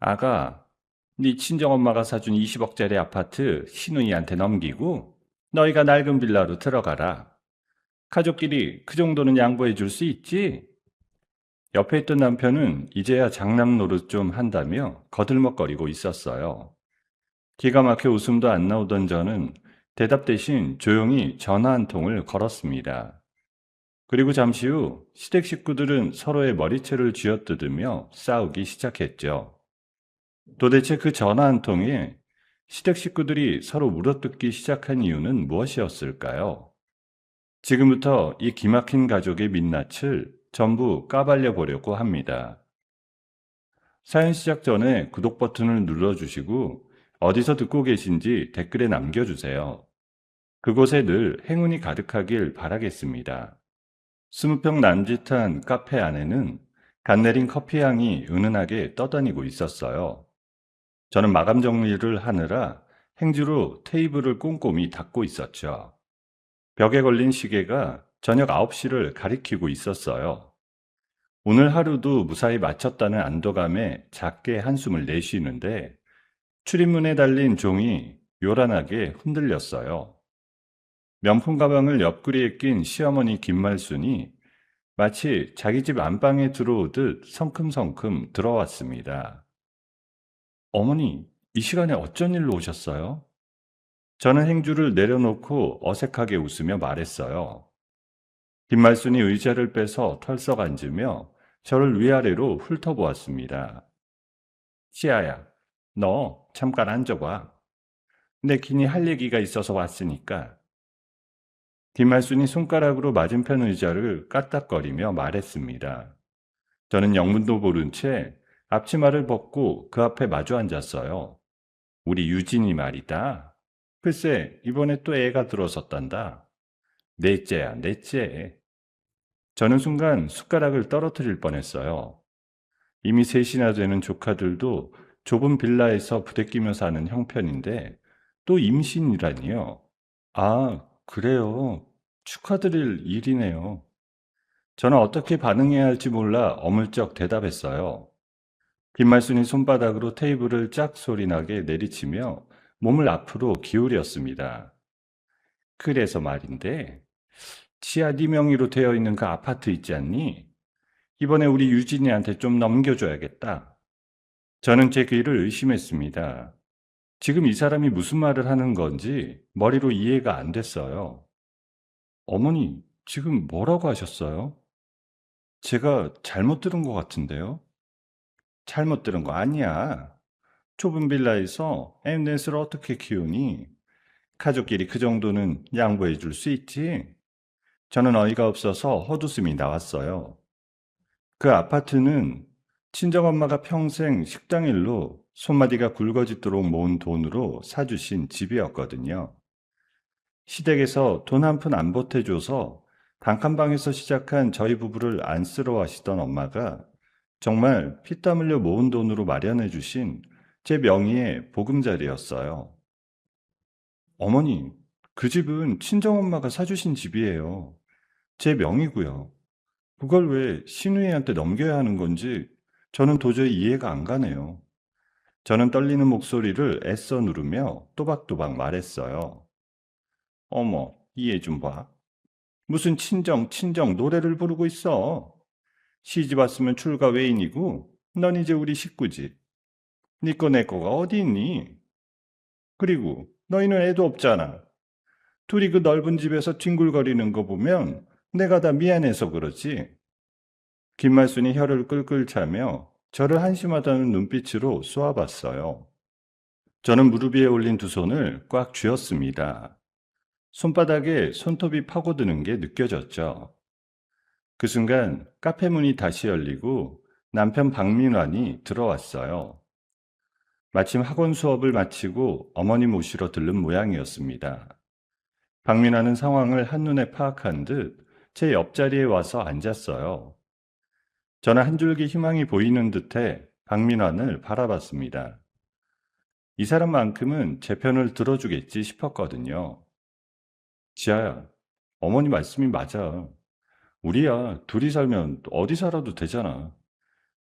아가, 네 친정엄마가 사준 20억짜리 아파트 시누이한테 넘기고 너희가 낡은 빌라로 들어가라. 가족끼리 그 정도는 양보해 줄 수 있지? 옆에 있던 남편은 이제야 장남 노릇 좀 한다며 거들먹거리고 있었어요. 기가 막혀 웃음도 안 나오던 저는 대답 대신 조용히 전화 한 통을 걸었습니다. 그리고 잠시 후 시댁 식구들은 서로의 머리채를 쥐어뜯으며 싸우기 시작했죠. 도대체 그 전화 한 통에 시댁 식구들이 서로 물어뜯기 시작한 이유는 무엇이었을까요? 지금부터 이 기막힌 가족의 민낯을 전부 까발려 보려고 합니다. 사연 시작 전에 구독 버튼을 눌러주시고 어디서 듣고 계신지 댓글에 남겨주세요. 그곳에 늘 행운이 가득하길 바라겠습니다. 20평 남짓한 카페 안에는 갓 내린 커피 향이 은은하게 떠다니고 있었어요. 저는 마감 정리를 하느라 행주로 테이블을 꼼꼼히 닦고 있었죠. 벽에 걸린 시계가 저녁 9시를 가리키고 있었어요. 오늘 하루도 무사히 마쳤다는 안도감에 작게 한숨을 내쉬는데 출입문에 달린 종이 요란하게 흔들렸어요. 명품 가방을 옆구리에 낀 시어머니 김말순이 마치 자기 집 안방에 들어오듯 성큼성큼 들어왔습니다. 어머니, 이 시간에 어쩐 일로 오셨어요? 저는 행주를 내려놓고 어색하게 웃으며 말했어요. 김말순이 의자를 빼서 털썩 앉으며 저를 위아래로 훑어보았습니다. 시아야, 너 잠깐 앉아봐. 내 긴히 할 얘기가 있어서 왔으니까. 김말순이 손가락으로 맞은편 의자를 까딱거리며 말했습니다. 저는 영문도 모른 채 앞치마를 벗고 그 앞에 마주 앉았어요. 우리 유진이 말이다. 글쎄, 이번에 또 애가 들어섰단다. 넷째야, 넷째. 저는 순간 숟가락을 떨어뜨릴 뻔했어요. 이미 셋이나 되는 조카들도 좁은 빌라에서 부대끼며 사는 형편인데 또 임신이라니요. 아, 그래요. 축하드릴 일이네요. 저는 어떻게 반응해야 할지 몰라 어물쩍 대답했어요. 빈말순이 손바닥으로 테이블을 짝 소리나게 내리치며 몸을 앞으로 기울였습니다. 그래서 말인데, 지하 네 명의로 되어 있는 그 아파트 있지 않니? 이번에 우리 유진이한테 좀 넘겨줘야겠다. 저는 제 귀를 의심했습니다. 지금 이 사람이 무슨 말을 하는 건지 머리로 이해가 안 됐어요. 어머니, 지금 뭐라고 하셨어요? 제가 잘못 들은 것 같은데요? 잘못 들은 거 아니야. 좁은 빌라에서 엠넷을 어떻게 키우니? 가족끼리 그 정도는 양보해 줄 수 있지? 저는 어이가 없어서 헛웃음이 나왔어요. 그 아파트는 친정엄마가 평생 식당 일로 손마디가 굵어지도록 모은 돈으로 사주신 집이었거든요. 시댁에서 돈 한 푼 안 보태줘서 단칸방에서 시작한 저희 부부를 안쓰러워하시던 엄마가 정말 피땀 흘려 모은 돈으로 마련해 주신 제 명의의 보금자리였어요. 어머니, 그 집은 친정엄마가 사주신 집이에요. 제 명의고요. 그걸 왜 신우이한테 넘겨야 하는 건지 저는 도저히 이해가 안 가네요. 저는 떨리는 목소리를 애써 누르며 또박또박 말했어요. 어머, 이해 좀 봐. 무슨 친정 노래를 부르고 있어. 시집 왔으면 출가 외인이고 넌 이제 우리 식구지. 네 거 내 거가 어디 있니? 그리고 너희는 애도 없잖아. 둘이 그 넓은 집에서 뒹굴거리는 거 보면 내가 다 미안해서 그러지. 김말순이 혀를 끌끌 차며 저를 한심하다는 눈빛으로 쏘아봤어요. 저는 무릎 위에 올린 두 손을 꽉 쥐었습니다. 손바닥에 손톱이 파고드는 게 느껴졌죠. 그 순간 카페 문이 다시 열리고 남편 박민환이 들어왔어요. 마침 학원 수업을 마치고 어머니 모시러 들른 모양이었습니다. 박민환은 상황을 한눈에 파악한 듯 제 옆자리에 와서 앉았어요. 저는 한 줄기 희망이 보이는 듯해 박민환을 바라봤습니다. 이 사람만큼은 제 편을 들어주겠지 싶었거든요. 지아야, 어머니 말씀이 맞아. 우리야 둘이 살면 어디 살아도 되잖아.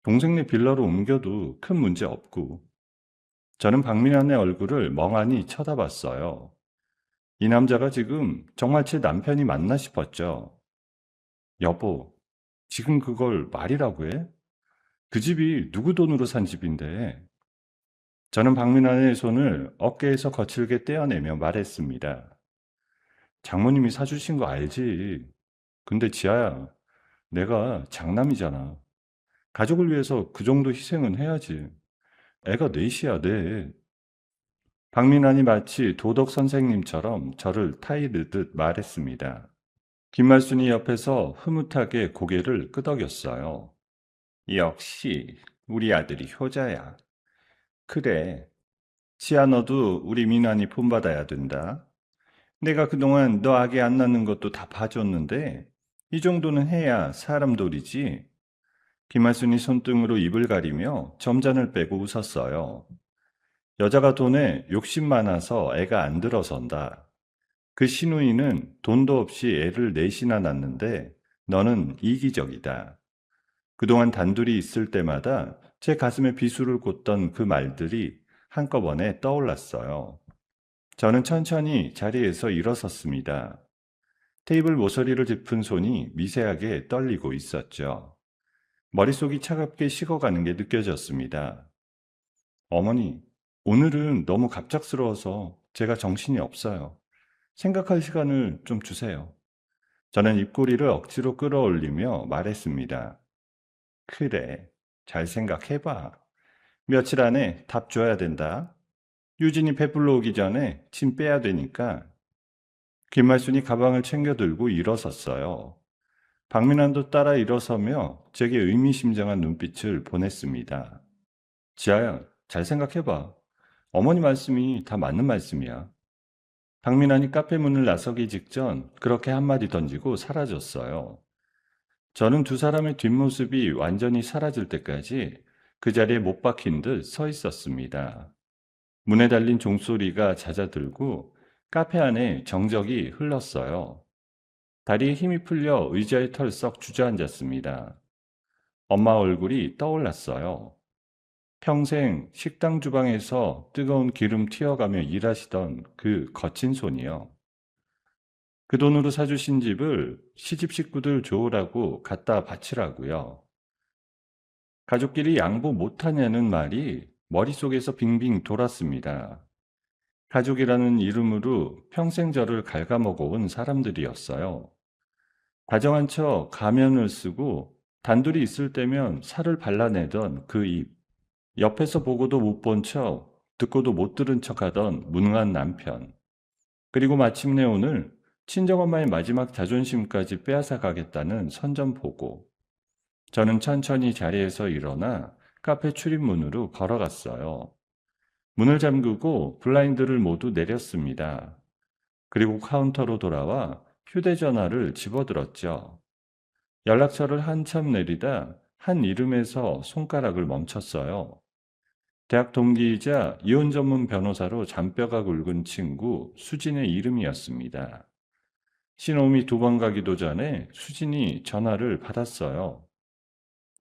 동생네 빌라로 옮겨도 큰 문제 없고. 저는 박민환의 얼굴을 멍하니 쳐다봤어요. 이 남자가 지금 정말 제 남편이 맞나 싶었죠. 여보, 지금 그걸 말이라고 해? 그 집이 누구 돈으로 산 집인데. 저는 박민환의 손을 어깨에서 거칠게 떼어내며 말했습니다. 장모님이 사주신 거 알지? 근데 지아야, 내가 장남이잖아. 가족을 위해서 그 정도 희생은 해야지. 애가 넷이야, 넷. 박민환이 마치 도덕 선생님처럼 저를 타이르듯 말했습니다. 김말순이 옆에서 흐뭇하게 고개를 끄덕였어요. 역시 우리 아들이 효자야. 그래, 지아 너도 우리 민환이 본받아야 된다. 내가 그동안 너 아기 안 낳는 것도 다 봐줬는데 이 정도는 해야 사람 돌이지. 김말순이 손등으로 입을 가리며 점잔을 빼고 웃었어요. 여자가 돈에 욕심 많아서 애가 안 들어선다. 그 시누이는 돈도 없이 애를 넷이나 낳는데 너는 이기적이다. 그동안 단둘이 있을 때마다 제 가슴에 비수를 꽂던 그 말들이 한꺼번에 떠올랐어요. 저는 천천히 자리에서 일어섰습니다. 테이블 모서리를 짚은 손이 미세하게 떨리고 있었죠. 머릿속이 차갑게 식어가는 게 느껴졌습니다. 어머니, 오늘은 너무 갑작스러워서 제가 정신이 없어요. 생각할 시간을 좀 주세요. 저는 입꼬리를 억지로 끌어올리며 말했습니다. 그래, 잘 생각해봐. 며칠 안에 답 줘야 된다. 유진이 배불러 오기 전에 짐 빼야 되니까. 김말순이 가방을 챙겨 들고 일어섰어요. 박민환도 따라 일어서며 제게 의미심장한 눈빛을 보냈습니다. 지아야, 잘 생각해봐. 어머니 말씀이 다 맞는 말씀이야. 박민환이 카페 문을 나서기 직전 그렇게 한마디 던지고 사라졌어요. 저는 두 사람의 뒷모습이 완전히 사라질 때까지 그 자리에 못 박힌 듯 서 있었습니다. 문에 달린 종소리가 잦아들고 카페 안에 정적이 흘렀어요. 다리에 힘이 풀려 의자에 털썩 주저앉았습니다. 엄마 얼굴이 떠올랐어요. 평생 식당 주방에서 뜨거운 기름 튀어가며 일하시던 그 거친 손이요. 그 돈으로 사주신 집을 시집 식구들 좋으라고 갖다 바치라고요. 가족끼리 양보 못하냐는 말이 머릿속에서 빙빙 돌았습니다. 가족이라는 이름으로 평생 저를 갉아먹어온 사람들이었어요. 다정한 척 가면을 쓰고 단둘이 있을 때면 살을 발라내던 그 입, 옆에서 보고도 못 본 척, 듣고도 못 들은 척하던 무능한 남편, 그리고 마침내 오늘 친정엄마의 마지막 자존심까지 빼앗아 가겠다는 선전포고. 저는 천천히 자리에서 일어나 카페 출입문으로 걸어갔어요. 문을 잠그고 블라인드를 모두 내렸습니다. 그리고 카운터로 돌아와 휴대전화를 집어들었죠. 연락처를 한참 내리다 한 이름에서 손가락을 멈췄어요. 대학 동기이자 이혼 전문 변호사로 잔뼈가 굵은 친구 수진의 이름이었습니다. 신호음이 두 번 가기도 전에 수진이 전화를 받았어요.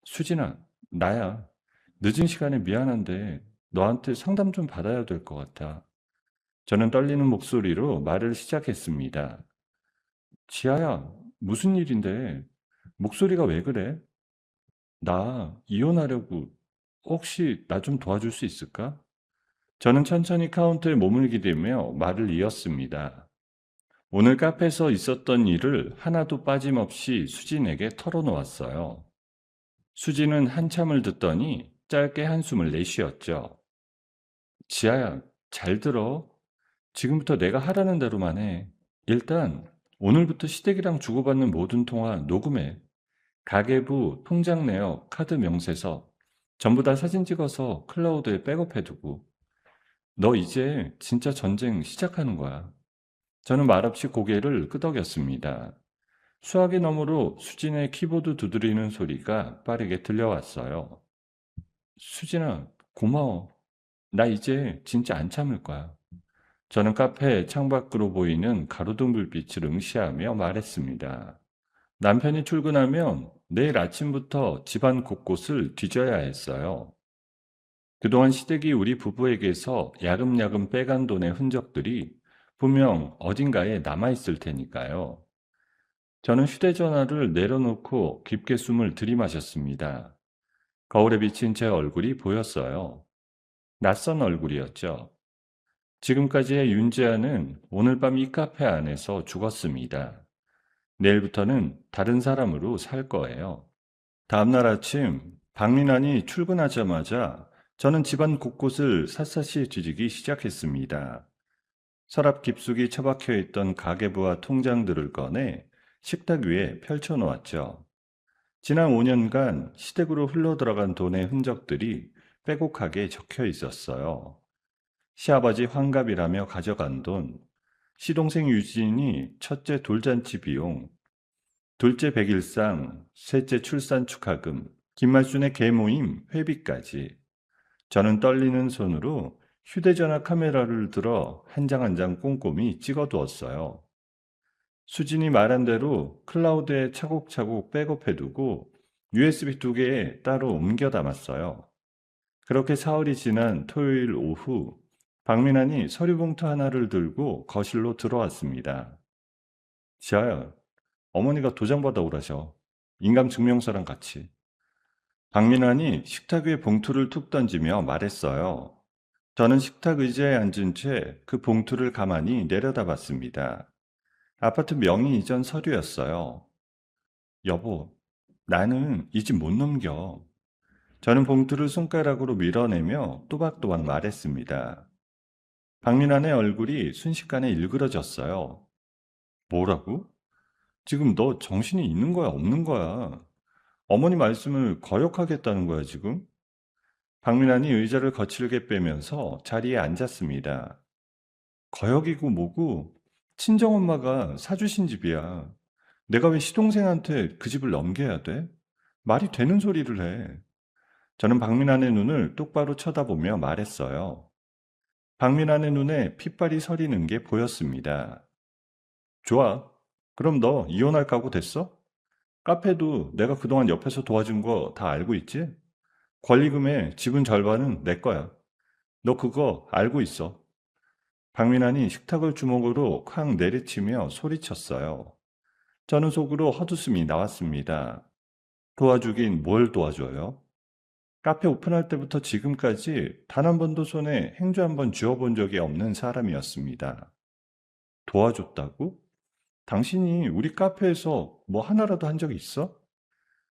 수진아, 나야. 늦은 시간에 미안한데 너한테 상담 좀 받아야 될 것 같아. 저는 떨리는 목소리로 말을 시작했습니다. 지아야, 무슨 일인데? 목소리가 왜 그래? 나 이혼하려고. 혹시 나 좀 도와줄 수 있을까? 저는 천천히 카운터에 몸을 기대며 말을 이었습니다. 오늘 카페에서 있었던 일을 하나도 빠짐없이 수진에게 털어놓았어요. 수진은 한참을 듣더니 짧게 한숨을 내쉬었죠. 지아야, 잘 들어. 지금부터 내가 하라는 대로만 해. 일단 오늘부터 시댁이랑 주고받는 모든 통화 녹음해. 가계부, 통장 내역, 카드 명세서 전부 다 사진 찍어서 클라우드에 백업해두고. 너 이제 진짜 전쟁 시작하는 거야. 저는 말없이 고개를 끄덕였습니다. 수화기 너머로 수진의 키보드 두드리는 소리가 빠르게 들려왔어요. 수진아, 고마워. 나 이제 진짜 안 참을 거야. 저는 카페 창밖으로 보이는 가로등 불빛을 응시하며 말했습니다. 남편이 출근하면 내일 아침부터 집안 곳곳을 뒤져야 했어요. 그동안 시댁이 우리 부부에게서 야금야금 빼간 돈의 흔적들이 분명 어딘가에 남아있을 테니까요. 저는 휴대전화를 내려놓고 깊게 숨을 들이마셨습니다. 거울에 비친 제 얼굴이 보였어요. 낯선 얼굴이었죠. 지금까지의 윤지아는 오늘 밤 이 카페 안에서 죽었습니다. 내일부터는 다른 사람으로 살 거예요. 다음날 아침, 박민환이 출근하자마자 저는 집안 곳곳을 샅샅이 뒤지기 시작했습니다. 서랍 깊숙이 처박혀 있던 가계부와 통장들을 꺼내 식탁 위에 펼쳐놓았죠. 지난 5년간 시댁으로 흘러들어간 돈의 흔적들이 빼곡하게 적혀 있었어요. 시아버지 환갑이라며 가져간 돈, 시동생 유진이 첫째 돌잔치 비용, 둘째 백일상, 셋째 출산 축하금, 김말순의 계모임 회비까지. 저는 떨리는 손으로 휴대전화 카메라를 들어 한 장 한 장 꼼꼼히 찍어두었어요. 수진이 말한 대로 클라우드에 차곡차곡 백업해두고 USB 2개에 따로 옮겨 담았어요. 그렇게 사흘이 지난 토요일 오후, 박민환이 서류 봉투 하나를 들고 거실로 들어왔습니다. 지아야, 어머니가 도장 받아오라셔. 인감증명서랑 같이. 박민환이 식탁 위에 봉투를 툭 던지며 말했어요. 저는 식탁 의자에 앉은 채 그 봉투를 가만히 내려다봤습니다. 아파트 명의 이전 서류였어요. 여보, 나는 이 집 못 넘겨. 저는 봉투를 손가락으로 밀어내며 또박또박 말했습니다. 박민환의 얼굴이 순식간에 일그러졌어요. 뭐라고? 지금 너 정신이 있는 거야, 없는 거야? 어머니 말씀을 거역하겠다는 거야, 지금? 박민환이 의자를 거칠게 빼면서 자리에 앉았습니다. 거역이고 뭐고 친정엄마가 사주신 집이야. 내가 왜 시동생한테 그 집을 넘겨야 돼? 말이 되는 소리를 해. 저는 박민환의 눈을 똑바로 쳐다보며 말했어요. 박민환의 눈에 핏발이 서리는 게 보였습니다. 좋아. 그럼 너 이혼할 각오 됐어? 카페도 내가 그동안 옆에서 도와준 거 다 알고 있지? 권리금의 지분 절반은 내 거야. 너 그거 알고 있어. 박민환이 식탁을 주먹으로 쾅 내리치며 소리쳤어요. 저는 속으로 헛웃음이 나왔습니다. 도와주긴 뭘 도와줘요? 카페 오픈할 때부터 지금까지 단 한 번도 손에 행주 한 번 쥐어본 적이 없는 사람이었습니다. 도와줬다고? 당신이 우리 카페에서 뭐 하나라도 한 적이 있어?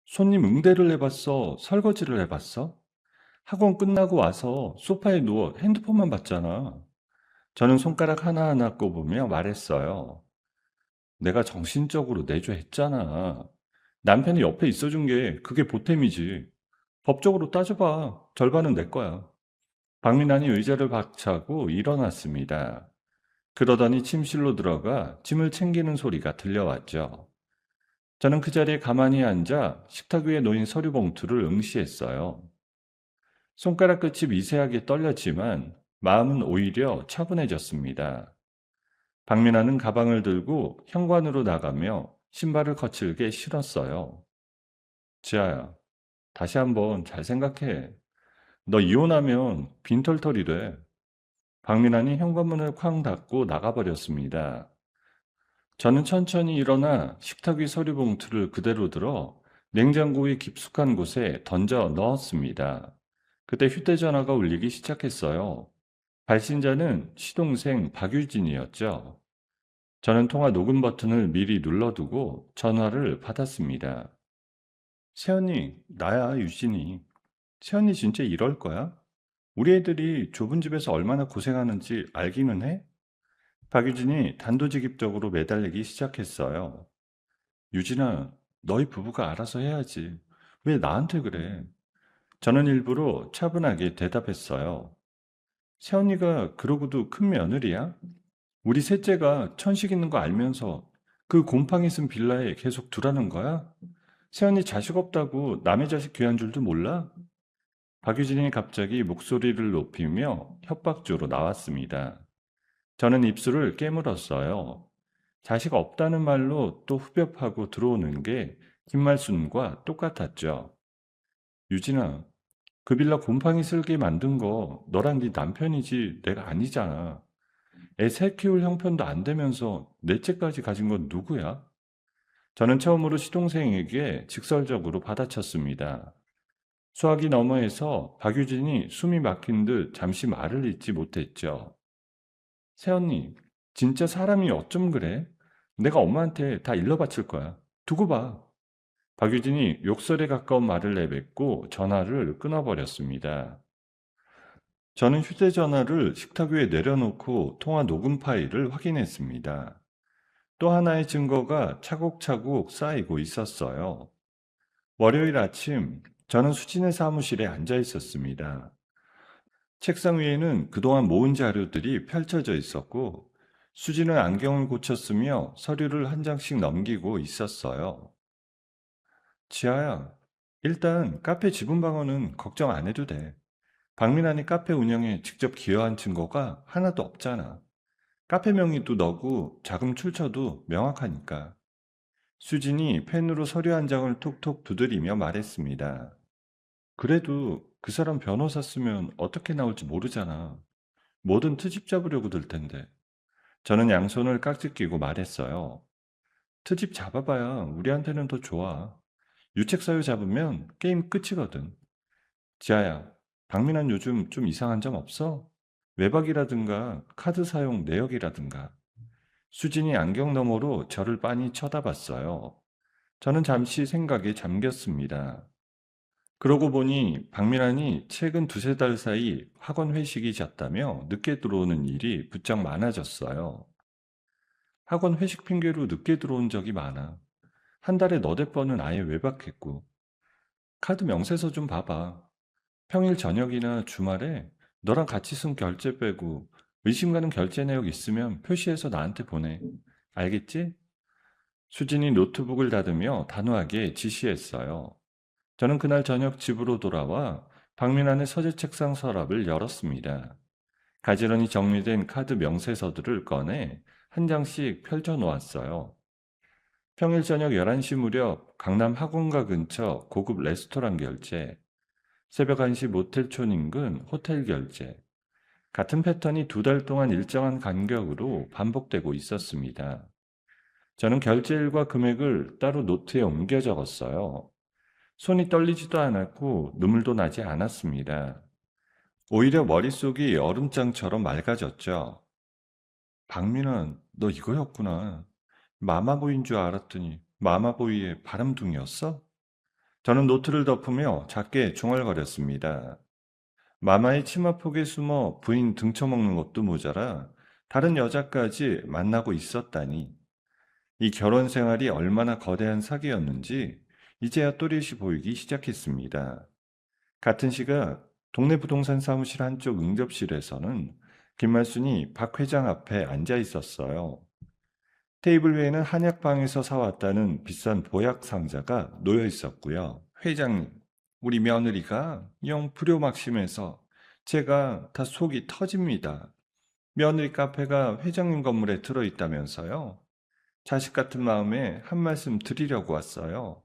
손님 응대를 해봤어? 설거지를 해봤어? 학원 끝나고 와서 소파에 누워 핸드폰만 봤잖아. 저는 손가락 하나하나 꼽으며 말했어요. 내가 정신적으로 내조했잖아. 남편이 옆에 있어준 게 그게 보탬이지. 법적으로 따져봐. 절반은 내 거야. 박민환이 의자를 박차고 일어났습니다. 그러더니 침실로 들어가 짐을 챙기는 소리가 들려왔죠. 저는 그 자리에 가만히 앉아 식탁 위에 놓인 서류 봉투를 응시했어요. 손가락 끝이 미세하게 떨렸지만 마음은 오히려 차분해졌습니다. 박민아는 가방을 들고 현관으로 나가며 신발을 거칠게 신었어요. 지아야, 다시 한번 잘 생각해. 너 이혼하면 빈털털이 돼. 박민환이 현관문을 쾅 닫고 나가버렸습니다. 저는 천천히 일어나 식탁 위 서류 봉투를 그대로 들어 냉장고의 깊숙한 곳에 던져 넣었습니다. 그때 휴대전화가 울리기 시작했어요. 발신자는 시동생 박유진이었죠. 저는 통화 녹음 버튼을 미리 눌러두고 전화를 받았습니다. 새언니, 나야, 유진이. 새언니 진짜 이럴 거야? 우리 애들이 좁은 집에서 얼마나 고생하는지 알기는 해? 박유진이 단도직입적으로 매달리기 시작했어요. 유진아, 너희 부부가 알아서 해야지. 왜 나한테 그래? 저는 일부러 차분하게 대답했어요. 새언니가 그러고도 큰 며느리야? 우리 셋째가 천식 있는 거 알면서 그 곰팡이 쓴 빌라에 계속 두라는 거야? 새언니 자식 없다고 남의 자식 귀한 줄도 몰라? 박유진이 갑자기 목소리를 높이며 협박조로 나왔습니다. 저는 입술을 깨물었어요. 자식 없다는 말로 또 후벼파고 들어오는 게 김말순과 똑같았죠. 유진아, 그 빌라 곰팡이 슬게 만든 거 너랑 네 남편이지 내가 아니잖아. 애 새 키울 형편도 안 되면서 넷째까지 가진 건 누구야? 저는 처음으로 시동생에게 직설적으로 받아쳤습니다. 수화기 너머에서 박유진이 숨이 막힌 듯 잠시 말을 잇지 못했죠. 새언니, 진짜 사람이 어쩜 그래? 내가 엄마한테 다 일러 바칠 거야. 두고 봐. 박유진이 욕설에 가까운 말을 내뱉고 전화를 끊어버렸습니다. 저는 휴대전화를 식탁 위에 내려놓고 통화 녹음 파일을 확인했습니다. 또 하나의 증거가 차곡차곡 쌓이고 있었어요. 월요일 아침, 저는 수진의 사무실에 앉아 있었습니다. 책상 위에는 그동안 모은 자료들이 펼쳐져 있었고, 수진은 안경을 고쳤으며 서류를 한 장씩 넘기고 있었어요. 지아야, 일단 카페 지분 방어는 걱정 안 해도 돼. 박민환이 카페 운영에 직접 기여한 증거가 하나도 없잖아. 카페 명의도 너고 자금 출처도 명확하니까. 수진이 펜으로 서류 한 장을 톡톡 두드리며 말했습니다. 그래도 그 사람 변호사 쓰면 어떻게 나올지 모르잖아. 뭐든 트집 잡으려고 들 텐데. 저는 양손을 깍지 끼고 말했어요. 트집 잡아봐야 우리한테는 더 좋아. 유책사유 잡으면 게임 끝이거든. 지아야, 박민환 요즘 좀 이상한 점 없어? 외박이라든가 카드 사용 내역이라든가. 수진이 안경 너머로 저를 빤히 쳐다봤어요. 저는 잠시 생각에 잠겼습니다. 그러고 보니 박민환이 최근 두세 달 사이 학원 회식이 잦다며 늦게 들어오는 일이 부쩍 많아졌어요. 학원 회식 핑계로 늦게 들어온 적이 많아. 한 달에 너댓 번은 아예 외박했고. 카드 명세서 좀 봐봐. 평일 저녁이나 주말에 너랑 같이 쓴 결제 빼고 의심 가는 결제 내역 있으면 표시해서 나한테 보내. 알겠지? 수진이 노트북을 닫으며 단호하게 지시했어요. 저는 그날 저녁 집으로 돌아와 박민환의 서재 책상 서랍을 열었습니다. 가지런히 정리된 카드 명세서들을 꺼내 한 장씩 펼쳐 놓았어요. 평일 저녁 11시 무렵 강남 학원가 근처 고급 레스토랑 결제, 새벽 1시 모텔촌 인근 호텔 결제, 같은 패턴이 두 달 동안 일정한 간격으로 반복되고 있었습니다. 저는 결제일과 금액을 따로 노트에 옮겨 적었어요. 손이 떨리지도 않았고 눈물도 나지 않았습니다. 오히려 머릿속이 얼음장처럼 맑아졌죠. 박민환, 너 이거였구나. 마마보이인 줄 알았더니 마마보이의 바람둥이였어? 저는 노트를 덮으며 작게 중얼거렸습니다. 마마의 치마폭에 숨어 부인 등쳐먹는 것도 모자라 다른 여자까지 만나고 있었다니. 이 결혼 생활이 얼마나 거대한 사기였는지 이제야 또렷이 보이기 시작했습니다. 같은 시각 동네 부동산 사무실 한쪽 응접실에서는 김말순이 박 회장 앞에 앉아 있었어요. 테이블 위에는 한약방에서 사왔다는 비싼 보약 상자가 놓여 있었고요. 회장님, 우리 며느리가 영 불효막심해서 제가 다 속이 터집니다. 며느리 카페가 회장님 건물에 들어있다면서요. 자식 같은 마음에 한 말씀 드리려고 왔어요.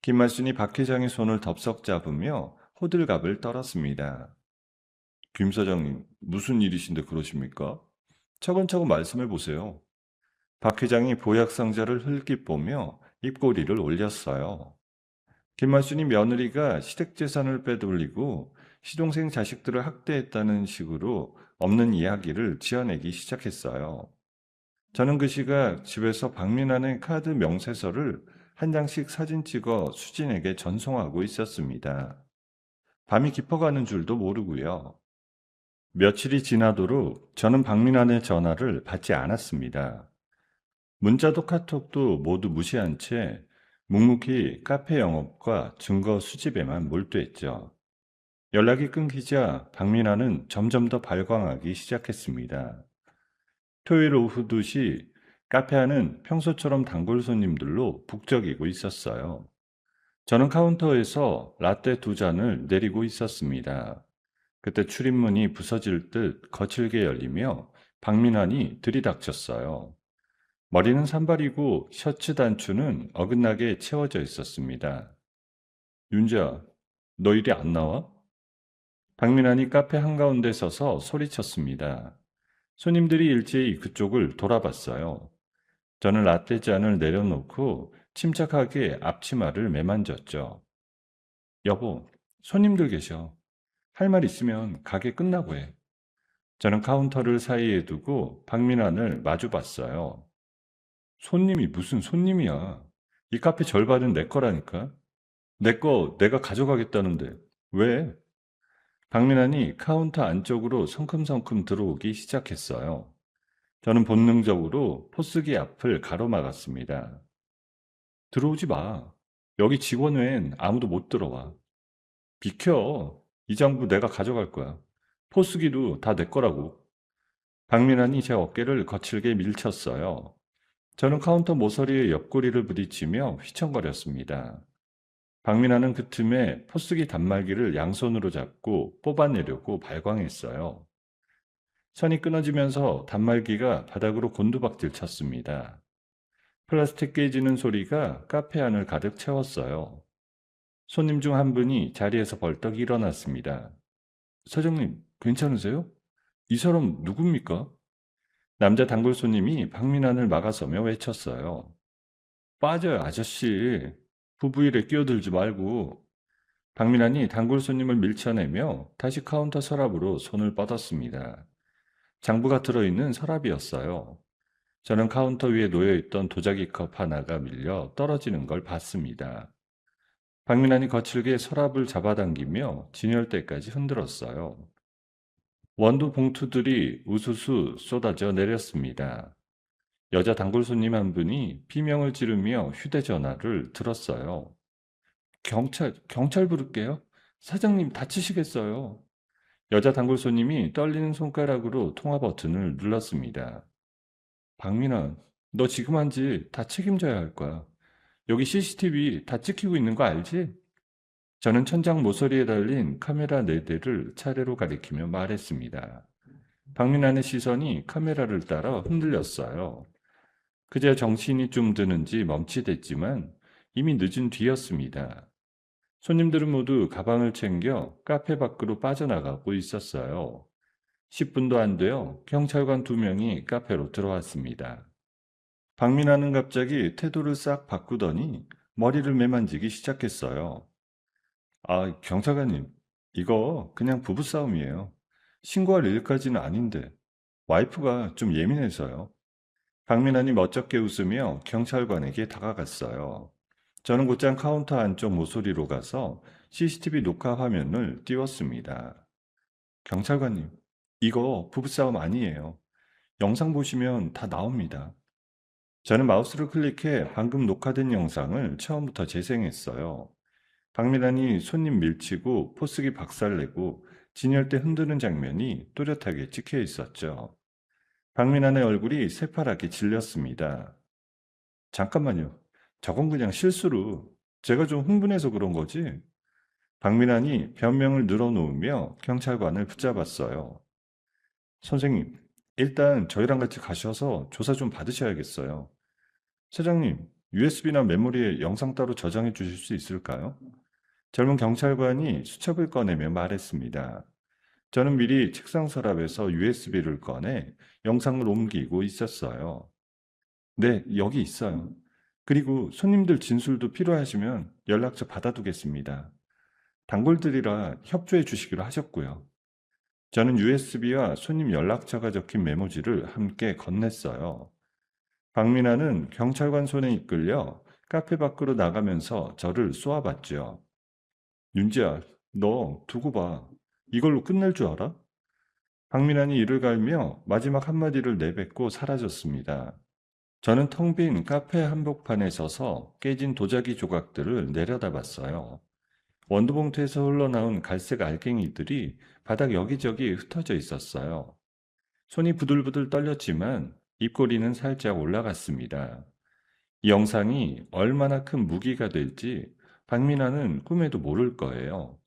김말순이 박 회장의 손을 덥석 잡으며 호들갑을 떨었습니다. 김 사장님, 무슨 일이신데 그러십니까? 차근차근 말씀해 보세요. 박 회장이 보약 상자를 흘낏 보며 입꼬리를 올렸어요. 김말순이 며느리가 시댁재산을 빼돌리고 시동생 자식들을 학대했다는 식으로 없는 이야기를 지어내기 시작했어요. 저는 그 시각 집에서 박민환의 카드 명세서를 한 장씩 사진 찍어 수진에게 전송하고 있었습니다. 밤이 깊어가는 줄도 모르고요. 며칠이 지나도록 저는 박민환의 전화를 받지 않았습니다. 문자도 카톡도 모두 무시한 채 묵묵히 카페 영업과 증거 수집에만 몰두했죠. 연락이 끊기자 박민환은 점점 더 발광하기 시작했습니다. 토요일 오후 2시 카페 안은 평소처럼 단골 손님들로 북적이고 있었어요. 저는 카운터에서 라떼 2잔을 내리고 있었습니다. 그때 출입문이 부서질 듯 거칠게 열리며 박민환이 들이닥쳤어요. 머리는 산발이고 셔츠 단추는 어긋나게 채워져 있었습니다. 윤지야, 너 일이 안 나와? 박민환이 카페 한가운데 서서 소리쳤습니다. 손님들이 일제히 그쪽을 돌아봤어요. 저는 라떼 잔을 내려놓고 침착하게 앞치마를 매만졌죠. 여보, 손님들 계셔. 할 말 있으면 가게 끝나고 해. 저는 카운터를 사이에 두고 박민환을 마주 봤어요. 손님이 무슨 손님이야. 이 카페 절반은 내 거라니까. 내 거 내가 가져가겠다는데. 왜? 박민환이 카운터 안쪽으로 성큼성큼 들어오기 시작했어요. 저는 본능적으로 포스기 앞을 가로막았습니다. 들어오지 마. 여기 직원 외엔 아무도 못 들어와. 비켜. 이 장부 내가 가져갈 거야. 포스기도 다 내 거라고. 박민환이 제 어깨를 거칠게 밀쳤어요. 저는 카운터 모서리에 옆구리를 부딪히며 휘청거렸습니다. 박민환은 그 틈에 포스기 단말기를 양손으로 잡고 뽑아내려고 발광했어요. 선이 끊어지면서 단말기가 바닥으로 곤두박질 쳤습니다. 플라스틱 깨지는 소리가 카페 안을 가득 채웠어요. 손님 중 한 분이 자리에서 벌떡 일어났습니다. 사장님, 괜찮으세요? 이 사람 누굽니까? 남자 단골 손님이 박민환을 막아서며 외쳤어요. 빠져요, 아저씨. 부부 일에 끼어들지 말고. 박민환이 단골 손님을 밀쳐내며 다시 카운터 서랍으로 손을 뻗었습니다. 장부가 들어있는 서랍이었어요. 저는 카운터 위에 놓여있던 도자기 컵 하나가 밀려 떨어지는 걸 봤습니다. 박민환이 거칠게 서랍을 잡아당기며 진열대까지 흔들었어요. 원두 봉투들이 우수수 쏟아져 내렸습니다. 여자 단골 손님 한 분이 비명을 지르며 휴대전화를 들었어요. 경찰 부를게요. 사장님 다치시겠어요. 여자 단골 손님이 떨리는 손가락으로 통화 버튼을 눌렀습니다. 박민환, 너 지금 한 지 다 책임져야 할 거야. 여기 CCTV 다 찍히고 있는 거 알지? 저는 천장 모서리에 달린 카메라 4대를 차례로 가리키며 말했습니다. 박민환의 시선이 카메라를 따라 흔들렸어요. 그제 정신이 좀 드는지 멈칫했지만 이미 늦은 뒤였습니다. 손님들은 모두 가방을 챙겨 카페 밖으로 빠져나가고 있었어요. 10분도 안 되어 경찰관 2명이 카페로 들어왔습니다. 박민환은 갑자기 태도를 싹 바꾸더니 머리를 매만지기 시작했어요. 아, 경찰관님, 이거 그냥 부부싸움이에요. 신고할 일까지는 아닌데 와이프가 좀 예민해서요. 박민환이 멋쩍게 웃으며 경찰관에게 다가갔어요. 저는 곧장 카운터 안쪽 모서리로 가서 CCTV 녹화 화면을 띄웠습니다. 경찰관님, 이거 부부싸움 아니에요. 영상 보시면 다 나옵니다. 저는 마우스를 클릭해 방금 녹화된 영상을 처음부터 재생했어요. 박민환이 손님 밀치고 포스기 박살내고 진열대 흔드는 장면이 또렷하게 찍혀 있었죠. 박민환의 얼굴이 새파랗게 질렸습니다. 잠깐만요. 저건 그냥 실수로. 제가 좀 흥분해서 그런 거지. 박민환이 변명을 늘어놓으며 경찰관을 붙잡았어요. 선생님, 일단 저희랑 같이 가셔서 조사 좀 받으셔야겠어요. 사장님, USB나 메모리에 영상 따로 저장해 주실 수 있을까요? 젊은 경찰관이 수첩을 꺼내며 말했습니다. 저는 미리 책상 서랍에서 USB를 꺼내 영상을 옮기고 있었어요. 네, 여기 있어요. 그리고 손님들 진술도 필요하시면 연락처 받아두겠습니다. 단골들이라 협조해 주시기로 하셨고요. 저는 USB와 손님 연락처가 적힌 메모지를 함께 건넸어요. 박민아는 경찰관 손에 이끌려 카페 밖으로 나가면서 저를 쏘아봤죠. 윤지야, 너 두고 봐. 이걸로 끝낼 줄 알아? 박민환이 이를 갈며 마지막 한마디를 내뱉고 사라졌습니다. 저는 텅 빈 카페 한복판에 서서 깨진 도자기 조각들을 내려다봤어요. 원두봉투에서 흘러나온 갈색 알갱이들이 바닥 여기저기 흩어져 있었어요. 손이 부들부들 떨렸지만 입꼬리는 살짝 올라갔습니다. 이 영상이 얼마나 큰 무기가 될지 박민환은 꿈에도 모를 거예요.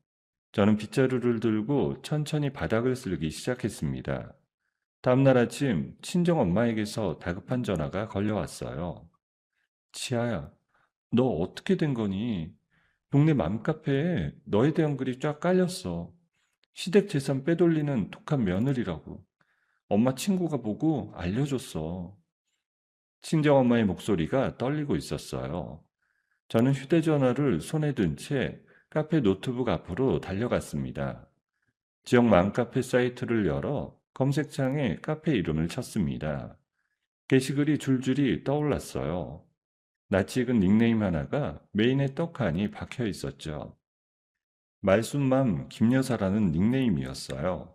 저는 빗자루를 들고 천천히 바닥을 쓸기 시작했습니다. 다음날 아침 친정엄마에게서 다급한 전화가 걸려왔어요. 지아야, 너 어떻게 된 거니? 동네 맘카페에 너에 대한 글이 쫙 깔렸어. 시댁 재산 빼돌리는 독한 며느리라고. 엄마 친구가 보고 알려줬어. 친정엄마의 목소리가 떨리고 있었어요. 저는 휴대전화를 손에 든 채 카페 노트북 앞으로 달려갔습니다. 지역 맘카페 사이트를 열어 검색창에 카페 이름을 쳤습니다. 게시글이 줄줄이 떠올랐어요. 낯 익은 닉네임 하나가 메인에 떡하니 박혀 있었죠. 말순맘 김여사라는 닉네임이었어요.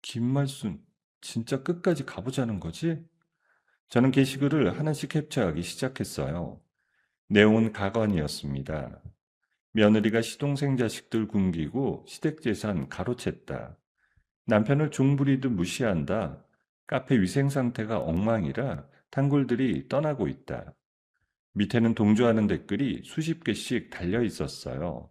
김말순, 진짜 끝까지 가보자는 거지? 저는 게시글을 하나씩 캡처하기 시작했어요. 내용은 가관이었습니다. 며느리가 시동생 자식들 굶기고 시댁재산 가로챘다. 남편을 종부리듯 무시한다. 카페 위생 상태가 엉망이라 단골들이 떠나고 있다. 밑에는 동조하는 댓글이 수십 개씩 달려 있었어요.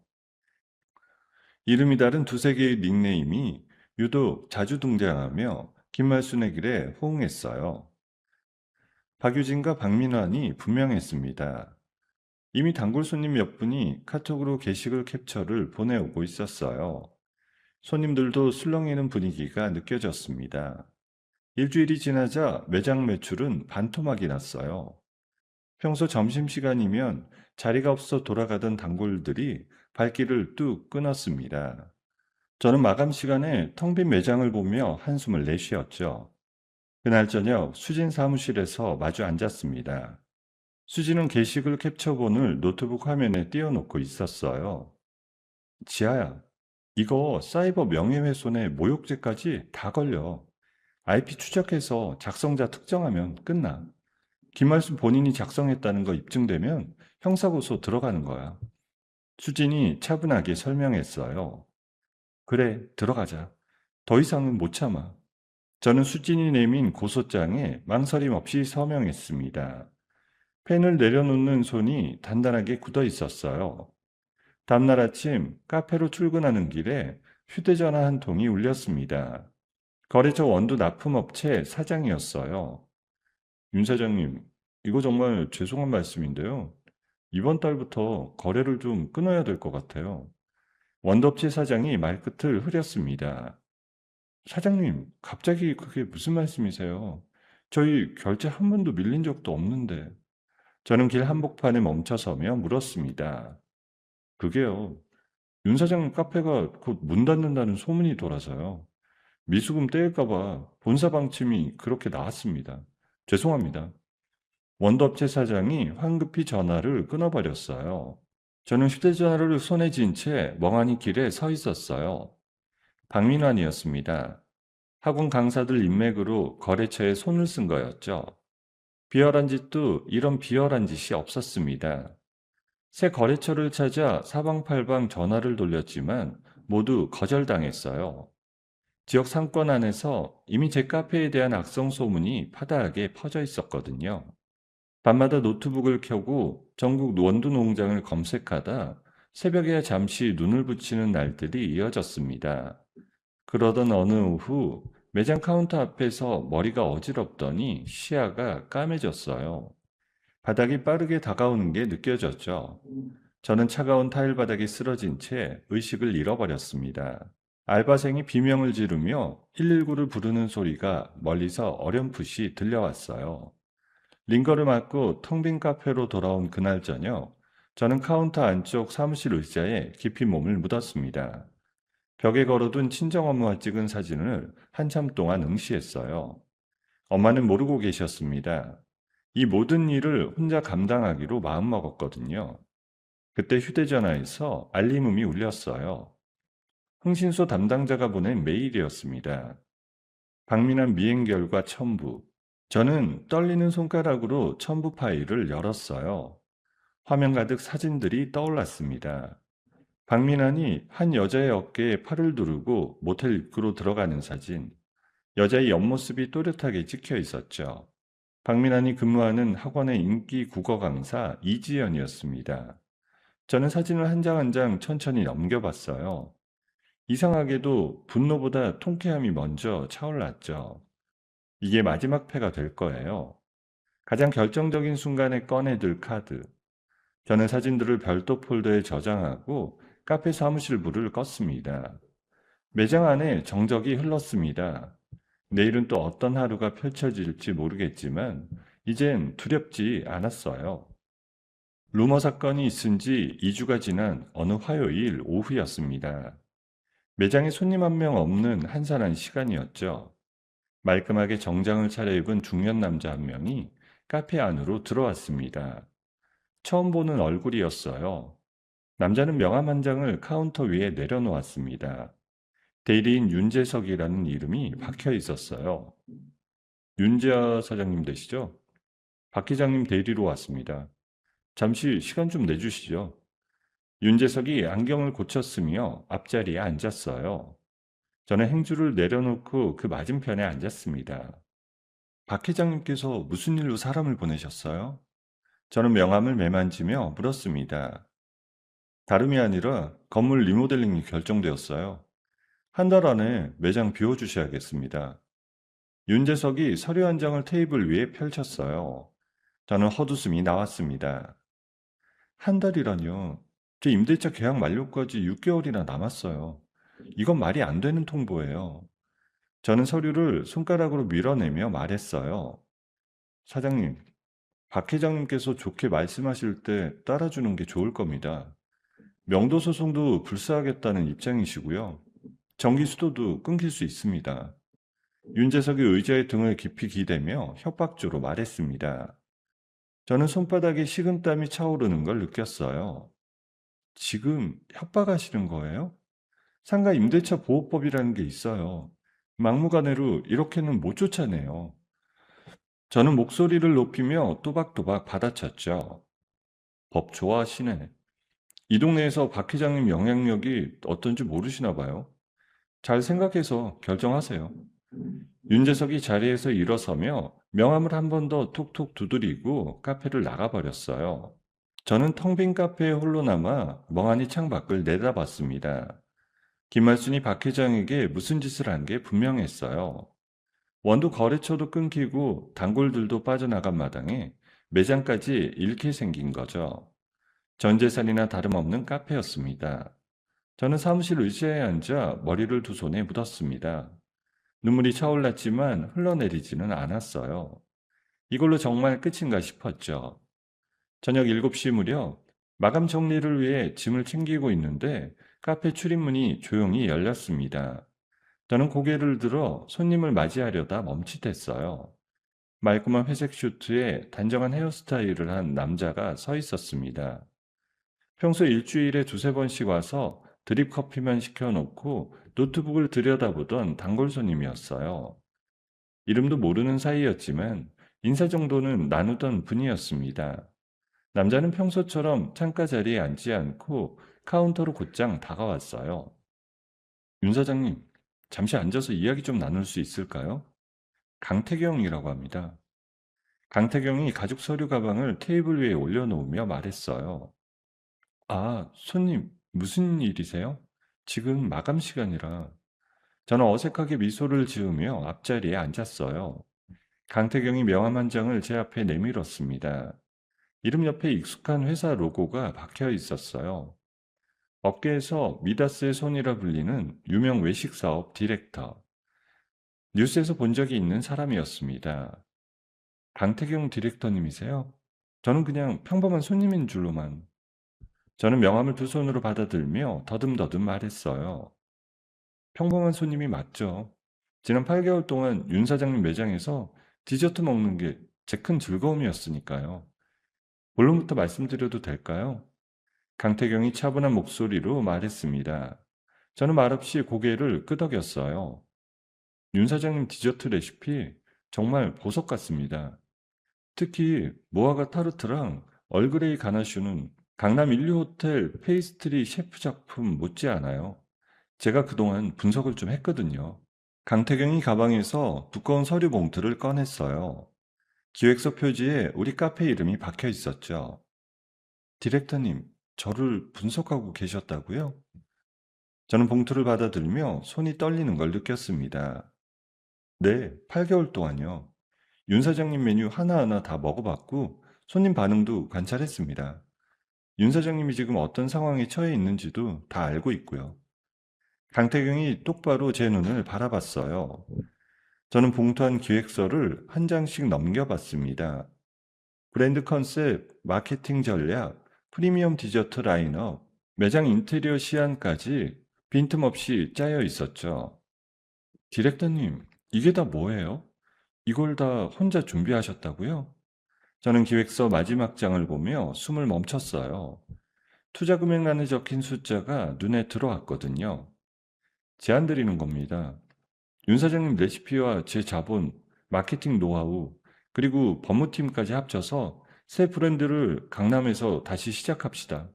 이름이 다른 두세 개의 닉네임이 유독 자주 등장하며 김말순의 글에 호응했어요. 박유진과 박민환이 분명했습니다. 이미 단골 손님 몇 분이 카톡으로 게시글 캡처를 보내오고 있었어요. 손님들도 술렁이는 분위기가 느껴졌습니다. 일주일이 지나자 매장 매출은 반토막이 났어요. 평소 점심시간이면 자리가 없어 돌아가던 단골들이 발길을 뚝 끊었습니다. 저는 마감 시간에 텅 빈 매장을 보며 한숨을 내쉬었죠. 그날 저녁 수진 사무실에서 마주 앉았습니다. 수진은 게시글 캡처본을 노트북 화면에 띄워놓고 있었어요. 지아야, 이거 사이버 명예훼손에 모욕죄까지 다 걸려. IP 추적해서 작성자 특정하면 끝나. 김말순 본인이 작성했다는 거 입증되면 형사고소 들어가는 거야. 수진이 차분하게 설명했어요. 그래, 들어가자. 더 이상은 못 참아. 저는 수진이 내민 고소장에 망설임 없이 서명했습니다. 펜을 내려놓는 손이 단단하게 굳어 있었어요. 다음날 아침 카페로 출근하는 길에 휴대전화 한 통이 울렸습니다. 거래처 원두 납품업체 사장이었어요. 윤 사장님, 이거 정말 죄송한 말씀인데요. 이번 달부터 거래를 좀 끊어야 될 것 같아요. 원두업체 사장이 말끝을 흐렸습니다. 사장님, 갑자기 그게 무슨 말씀이세요? 저희 결제 한 번도 밀린 적도 없는데. 저는 길 한복판에 멈춰서며 물었습니다. 그게요. 윤 사장님 카페가 곧 문 닫는다는 소문이 돌아서요. 미수금 떼일까봐 본사 방침이 그렇게 나왔습니다. 죄송합니다. 원두업체 사장이 황급히 전화를 끊어버렸어요. 저는 휴대전화를 손에 쥔 채 멍하니 길에 서 있었어요. 박민환이었습니다. 학원 강사들 인맥으로 거래처에 손을 쓴 거였죠. 비열한 짓도 이런 비열한 짓이 없었습니다. 새 거래처를 찾아 사방팔방 전화를 돌렸지만 모두 거절당했어요. 지역 상권 안에서 이미 제 카페에 대한 악성 소문이 파다하게 퍼져 있었거든요. 밤마다 노트북을 켜고 전국 원두 농장을 검색하다 새벽에 잠시 눈을 붙이는 날들이 이어졌습니다. 그러던 어느 오후 매장 카운터 앞에서 머리가 어지럽더니 시야가 까매졌어요. 바닥이 빠르게 다가오는 게 느껴졌죠. 저는 차가운 타일 바닥에 쓰러진 채 의식을 잃어버렸습니다. 알바생이 비명을 지르며 119를 부르는 소리가 멀리서 어렴풋이 들려왔어요. 링거를 맞고 텅 빈 카페로 돌아온 그날 저녁, 저는 카운터 안쪽 사무실 의자에 깊이 몸을 묻었습니다. 벽에 걸어둔 친정엄마와 찍은 사진을 한참 동안 응시했어요. 엄마는 모르고 계셨습니다. 이 모든 일을 혼자 감당하기로 마음먹었거든요. 그때 휴대전화에서 알림음이 울렸어요. 흥신소 담당자가 보낸 메일이었습니다. 박민환 미행 결과 첨부. 저는 떨리는 손가락으로 첨부 파일을 열었어요. 화면 가득 사진들이 떠올랐습니다. 박민환이 한 여자의 어깨에 팔을 두르고 모텔 입구로 들어가는 사진. 여자의 옆모습이 또렷하게 찍혀 있었죠. 박민환이 근무하는 학원의 인기 국어 강사 이지연이었습니다. 저는 사진을 한 장 한 장 천천히 넘겨봤어요. 이상하게도 분노보다 통쾌함이 먼저 차올랐죠. 이게 마지막 패가 될 거예요. 가장 결정적인 순간에 꺼내들 카드. 저는 사진들을 별도 폴더에 저장하고 카페 사무실 불을 껐습니다. 매장 안에 정적이 흘렀습니다. 내일은 또 어떤 하루가 펼쳐질지 모르겠지만 이젠 두렵지 않았어요. 루머 사건이 있은 지 2주가 지난 어느 화요일 오후였습니다. 매장에 손님 한 명 없는 한산한 시간이었죠. 말끔하게 정장을 차려입은 중년 남자 한 명이 카페 안으로 들어왔습니다. 처음 보는 얼굴이었어요. 남자는 명함 한 장을 카운터 위에 내려놓았습니다. 대리인 윤재석이라는 이름이 박혀 있었어요. 윤재하 사장님 되시죠? 박 기장님 대리로 왔습니다. 잠시 시간 좀 내주시죠. 윤재석이 안경을 고쳤으며 앞자리에 앉았어요. 저는 행주를 내려놓고 그 맞은편에 앉았습니다. 박 회장님께서 무슨 일로 사람을 보내셨어요? 저는 명함을 매만지며 물었습니다. 다름이 아니라 건물 리모델링이 결정되었어요. 한 달 안에 매장 비워주셔야겠습니다. 윤재석이 서류 한 장을 테이블 위에 펼쳤어요. 저는 헛웃음이 나왔습니다. 한 달이라뇨. 제 임대차 계약 만료까지 6개월이나 남았어요. 이건 말이 안 되는 통보예요. 저는 서류를 손가락으로 밀어내며 말했어요. 사장님, 박 회장님께서 좋게 말씀하실 때 따라주는 게 좋을 겁니다. 명도 소송도 불사하겠다는 입장이시고요. 전기 수도도 끊길 수 있습니다. 윤재석이 의자의 등을 깊이 기대며 협박조로 말했습니다. 저는 손바닥에 식은땀이 차오르는 걸 느꼈어요. 지금 협박하시는 거예요? 상가 임대차 보호법이라는 게 있어요. 막무가내로 이렇게는 못 쫓아내요. 저는 목소리를 높이며 또박또박 받아쳤죠. 법 좋아하시네. 이 동네에서 박 회장님 영향력이 어떤지 모르시나 봐요. 잘 생각해서 결정하세요. 윤재석이 자리에서 일어서며 명함을 한 번 더 툭툭 두드리고 카페를 나가버렸어요. 저는 텅 빈 카페에 홀로 남아 멍하니 창밖을 내다봤습니다. 김말순이 박 회장에게 무슨 짓을 한 게 분명했어요. 원두 거래처도 끊기고 단골들도 빠져나간 마당에 매장까지 잃게 생긴 거죠. 전 재산이나 다름없는 카페였습니다. 저는 사무실 의자에 앉아 머리를 두 손에 묻었습니다. 눈물이 차올랐지만 흘러내리지는 않았어요. 이걸로 정말 끝인가 싶었죠. 저녁 7시 무렵 마감 정리를 위해 짐을 챙기고 있는데 카페 출입문이 조용히 열렸습니다. 저는 고개를 들어 손님을 맞이하려다 멈칫했어요. 말끔한 회색 슈트에 단정한 헤어스타일을 한 남자가 서 있었습니다. 평소 일주일에 두세 번씩 와서 드립 커피만 시켜놓고 노트북을 들여다보던 단골 손님이었어요. 이름도 모르는 사이였지만 인사 정도는 나누던 분이었습니다. 남자는 평소처럼 창가 자리에 앉지 않고 카운터로 곧장 다가왔어요. 윤 사장님, 잠시 앉아서 이야기 좀 나눌 수 있을까요? 강태경이라고 합니다. 강태경이 가죽 서류 가방을 테이블 위에 올려놓으며 말했어요. 아, 손님, 무슨 일이세요? 지금 마감 시간이라. 저는 어색하게 미소를 지으며 앞자리에 앉았어요. 강태경이 명함 한 장을 제 앞에 내밀었습니다. 이름 옆에 익숙한 회사 로고가 박혀 있었어요. 업계에서 미다스의 손이라 불리는 유명 외식 사업 디렉터. 뉴스에서 본 적이 있는 사람이었습니다. 강태경 디렉터님이세요? 저는 그냥 평범한 손님인 줄로만. 저는 명함을 두 손으로 받아들며 더듬더듬 말했어요. 평범한 손님이 맞죠. 지난 8개월 동안 윤 사장님 매장에서 디저트 먹는 게 제 큰 즐거움이었으니까요. 본론부터 말씀드려도 될까요? 강태경이 차분한 목소리로 말했습니다. 저는 말없이 고개를 끄덕였어요. 윤 사장님 디저트 레시피 정말 보석 같습니다. 특히 모아가 타르트랑 얼그레이 가나슈는 강남 인류 호텔 페이스트리 셰프 작품 못지않아요. 제가 그동안 분석을 좀 했거든요. 강태경이 가방에서 두꺼운 서류 봉투를 꺼냈어요. 기획서 표지에 우리 카페 이름이 박혀 있었죠. 디렉터님, 저를 분석하고 계셨다고요? 저는 봉투를 받아들며 손이 떨리는 걸 느꼈습니다. 네, 8개월 동안요. 윤 사장님 메뉴 하나하나 다 먹어봤고 손님 반응도 관찰했습니다. 윤 사장님이 지금 어떤 상황에 처해 있는지도 다 알고 있고요. 강태경이 똑바로 제 눈을 바라봤어요. 저는 봉투한 기획서를 한 장씩 넘겨봤습니다. 브랜드 컨셉, 마케팅 전략, 프리미엄 디저트 라인업, 매장 인테리어 시안까지 빈틈없이 짜여 있었죠. 디렉터님, 이게 다 뭐예요? 이걸 다 혼자 준비하셨다고요? 저는 기획서 마지막 장을 보며 숨을 멈췄어요. 투자 금액란에 적힌 숫자가 눈에 들어왔거든요. 제안 드리는 겁니다. 윤 사장님 레시피와 제 자본, 마케팅 노하우, 그리고 법무팀까지 합쳐서 새 브랜드를 강남에서 다시 시작합시다.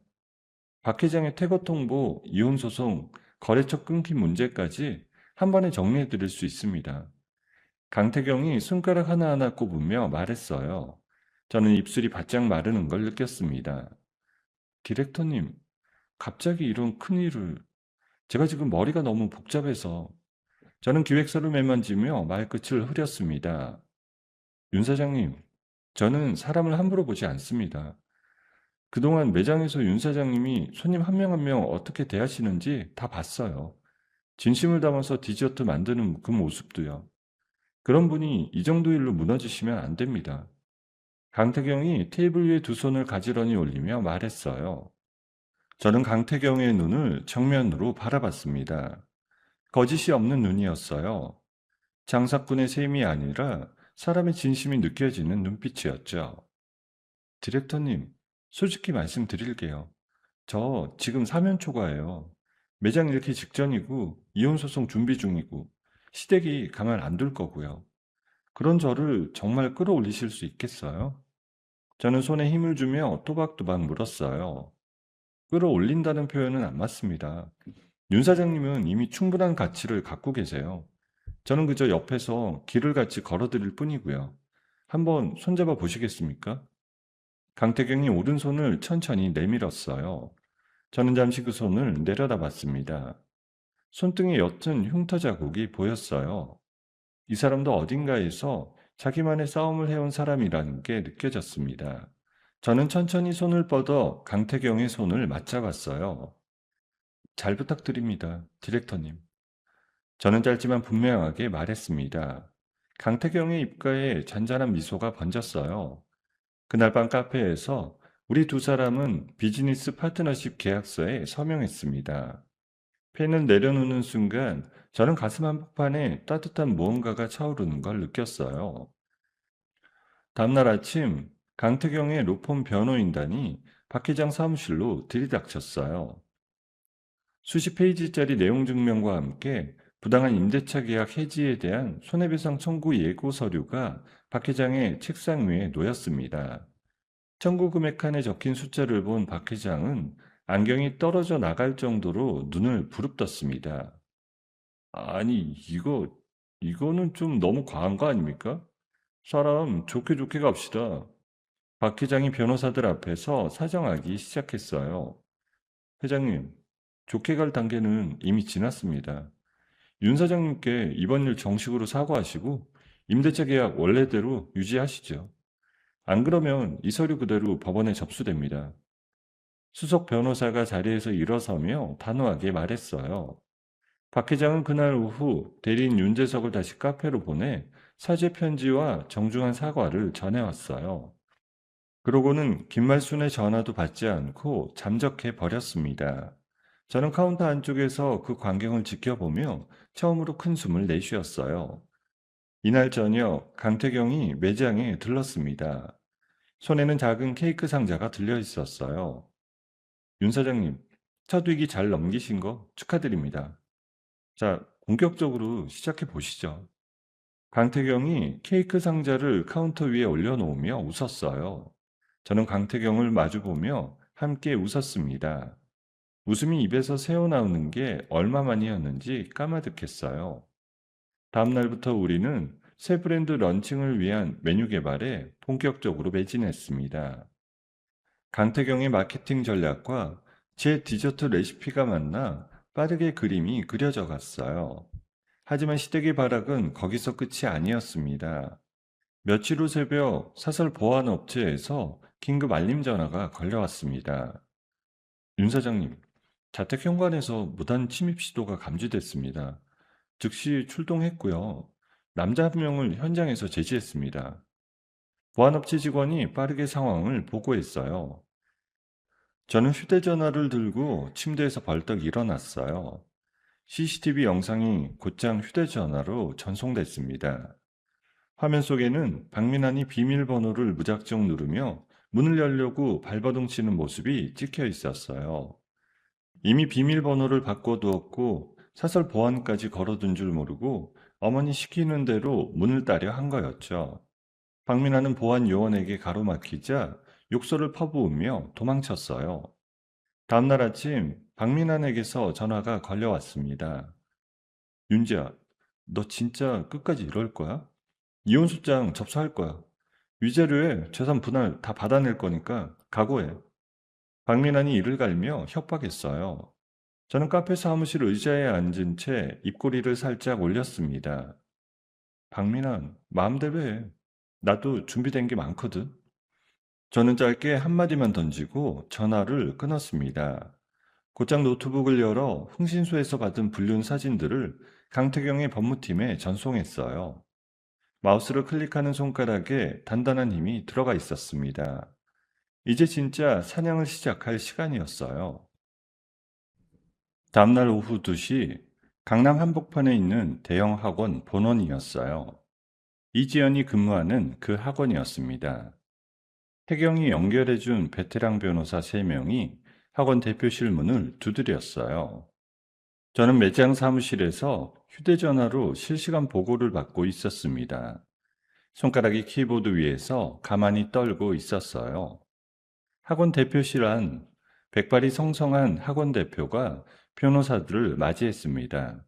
박 회장의 퇴거 통보, 이혼 소송, 거래처 끊긴 문제까지 한 번에 정리해 드릴 수 있습니다. 강태경이 손가락 하나하나 꼽으며 말했어요. 저는 입술이 바짝 마르는 걸 느꼈습니다. 디렉터님, 갑자기 이런 큰일을, 제가 지금 머리가 너무 복잡해서 저는 기획서를 매만지며 말끝을 흐렸습니다. 윤 사장님, 저는 사람을 함부로 보지 않습니다. 그동안 매장에서 윤 사장님이 손님 한 명 한 명 어떻게 대하시는지 다 봤어요. 진심을 담아서 디저트 만드는 그 모습도요. 그런 분이 이 정도 일로 무너지시면 안 됩니다. 강태경이 테이블 위에 두 손을 가지런히 올리며 말했어요. 저는 강태경의 눈을 정면으로 바라봤습니다. 거짓이 없는 눈이었어요. 장사꾼의 셈이 아니라 사람의 진심이 느껴지는 눈빛이었죠. 디렉터님, 솔직히 말씀드릴게요. 저 지금 사면 초과예요. 매장 잃기 직전이고 이혼 소송 준비 중이고 시댁이 가만 안 둘 거고요. 그런 저를 정말 끌어올리실 수 있겠어요? 저는 손에 힘을 주며 또박또박 물었어요. 끌어올린다는 표현은 안 맞습니다. 윤 사장님은 이미 충분한 가치를 갖고 계세요. 저는 그저 옆에서 길을 같이 걸어드릴 뿐이고요. 한번 손잡아 보시겠습니까? 강태경이 오른손을 천천히 내밀었어요. 저는 잠시 그 손을 내려다봤습니다. 손등에 옅은 흉터 자국이 보였어요. 이 사람도 어딘가에서 자기만의 싸움을 해온 사람이라는 게 느껴졌습니다. 저는 천천히 손을 뻗어 강태경의 손을 맞잡았어요. 잘 부탁드립니다, 디렉터님. 저는 짧지만 분명하게 말했습니다. 강태경의 입가에 잔잔한 미소가 번졌어요. 그날 밤 카페에서 우리 두 사람은 비즈니스 파트너십 계약서에 서명했습니다. 펜을 내려놓는 순간 저는 가슴 한복판에 따뜻한 무언가가 차오르는 걸 느꼈어요. 다음날 아침 강태경의 로펌 변호인단이 박 회장 사무실로 들이닥쳤어요. 수십 페이지짜리 내용 증명과 함께 부당한 임대차 계약 해지에 대한 손해배상 청구 예고 서류가 박 회장의 책상 위에 놓였습니다. 청구 금액 칸에 적힌 숫자를 본 박 회장은 안경이 떨어져 나갈 정도로 눈을 부릅떴습니다. 아니, 이거는 좀 너무 과한 거 아닙니까? 사람 좋게 좋게 갑시다. 박 회장이 변호사들 앞에서 사정하기 시작했어요. 회장님, 좋게 갈 단계는 이미 지났습니다. 윤 사장님께 이번 일 정식으로 사과하시고 임대차 계약 원래대로 유지하시죠. 안 그러면 이 서류 그대로 법원에 접수됩니다. 수석 변호사가 자리에서 일어서며 단호하게 말했어요. 박 회장은 그날 오후 대리인 윤재석을 다시 카페로 보내 사죄 편지와 정중한 사과를 전해왔어요. 그러고는 김말순의 전화도 받지 않고 잠적해 버렸습니다. 저는 카운터 안쪽에서 그 광경을 지켜보며 처음으로 큰 숨을 내쉬었어요. 이날 저녁 강태경이 매장에 들렀습니다. 손에는 작은 케이크 상자가 들려 있었어요. 윤 사장님, 첫 위기 잘 넘기신 거 축하드립니다. 자, 본격적으로 시작해 보시죠. 강태경이 케이크 상자를 카운터 위에 올려놓으며 웃었어요. 저는 강태경을 마주보며 함께 웃었습니다. 웃음이 입에서 새어나오는 게 얼마만이었는지 까마득했어요. 다음 날부터 우리는 새 브랜드 런칭을 위한 메뉴 개발에 본격적으로 매진했습니다. 강태경의 마케팅 전략과 제 디저트 레시피가 만나 빠르게 그림이 그려져 갔어요. 하지만 시댁의 발악은 거기서 끝이 아니었습니다. 며칠 후 새벽 사설 보안업체에서 긴급 알림 전화가 걸려왔습니다. 윤 사장님, 자택 현관에서 무단 침입 시도가 감지됐습니다. 즉시 출동했고요. 남자 한 명을 현장에서 제지했습니다. 보안업체 직원이 빠르게 상황을 보고했어요. 저는 휴대전화를 들고 침대에서 벌떡 일어났어요. CCTV 영상이 곧장 휴대전화로 전송됐습니다. 화면 속에는 박민환이 비밀번호를 무작정 누르며 문을 열려고 발버둥 치는 모습이 찍혀 있었어요. 이미 비밀번호를 바꿔두었고 사설 보안까지 걸어둔 줄 모르고 어머니 시키는 대로 문을 따려 한 거였죠. 박민환은 보안 요원에게 가로막히자 욕설을 퍼부으며 도망쳤어요. 다음날 아침 박민환에게서 전화가 걸려왔습니다. 윤지야, 너 진짜 끝까지 이럴 거야? 이혼소장 접수할 거야. 위자료에 재산 분할 다 받아낼 거니까 각오해. 박민환이 이를 갈며 협박했어요. 저는 카페 사무실 의자에 앉은 채 입꼬리를 살짝 올렸습니다. 박민환, 마음대로 해. 나도 준비된 게 많거든. 저는 짧게 한마디만 던지고 전화를 끊었습니다. 곧장 노트북을 열어 흥신소에서 받은 불륜 사진들을 강태경의 법무팀에 전송했어요. 마우스를 클릭하는 손가락에 단단한 힘이 들어가 있었습니다. 이제 진짜 사냥을 시작할 시간이었어요. 다음날 오후 2시 강남 한복판에 있는 대형 학원 본원이었어요. 이지연이 근무하는 그 학원이었습니다. 태경이 연결해준 베테랑 변호사 3명이 학원 대표실 문을 두드렸어요. 저는 매장 사무실에서 휴대전화로 실시간 보고를 받고 있었습니다. 손가락이 키보드 위에서 가만히 떨고 있었어요. 학원 대표실 안 백발이 성성한 학원 대표가 변호사들을 맞이했습니다.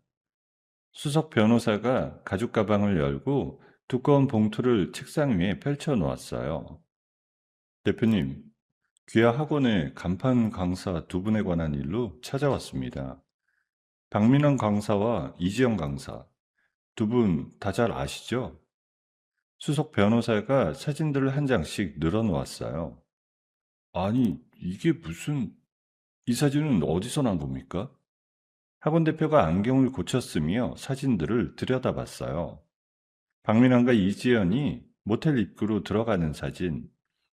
수석 변호사가 가죽 가방을 열고 두꺼운 봉투를 책상 위에 펼쳐 놓았어요. 대표님, 귀하 학원의 간판 강사 2분에 관한 일로 찾아왔습니다. 박민원 강사와 이지영 강사, 2분 다 잘 아시죠? 수석 변호사가 사진들을 한 장씩 늘어놓았어요. 아니, 이게 무슨, 이 사진은 어디서 난 겁니까? 학원 대표가 안경을 고쳤으며 사진들을 들여다봤어요. 박민환과 이지연이 모텔 입구로 들어가는 사진,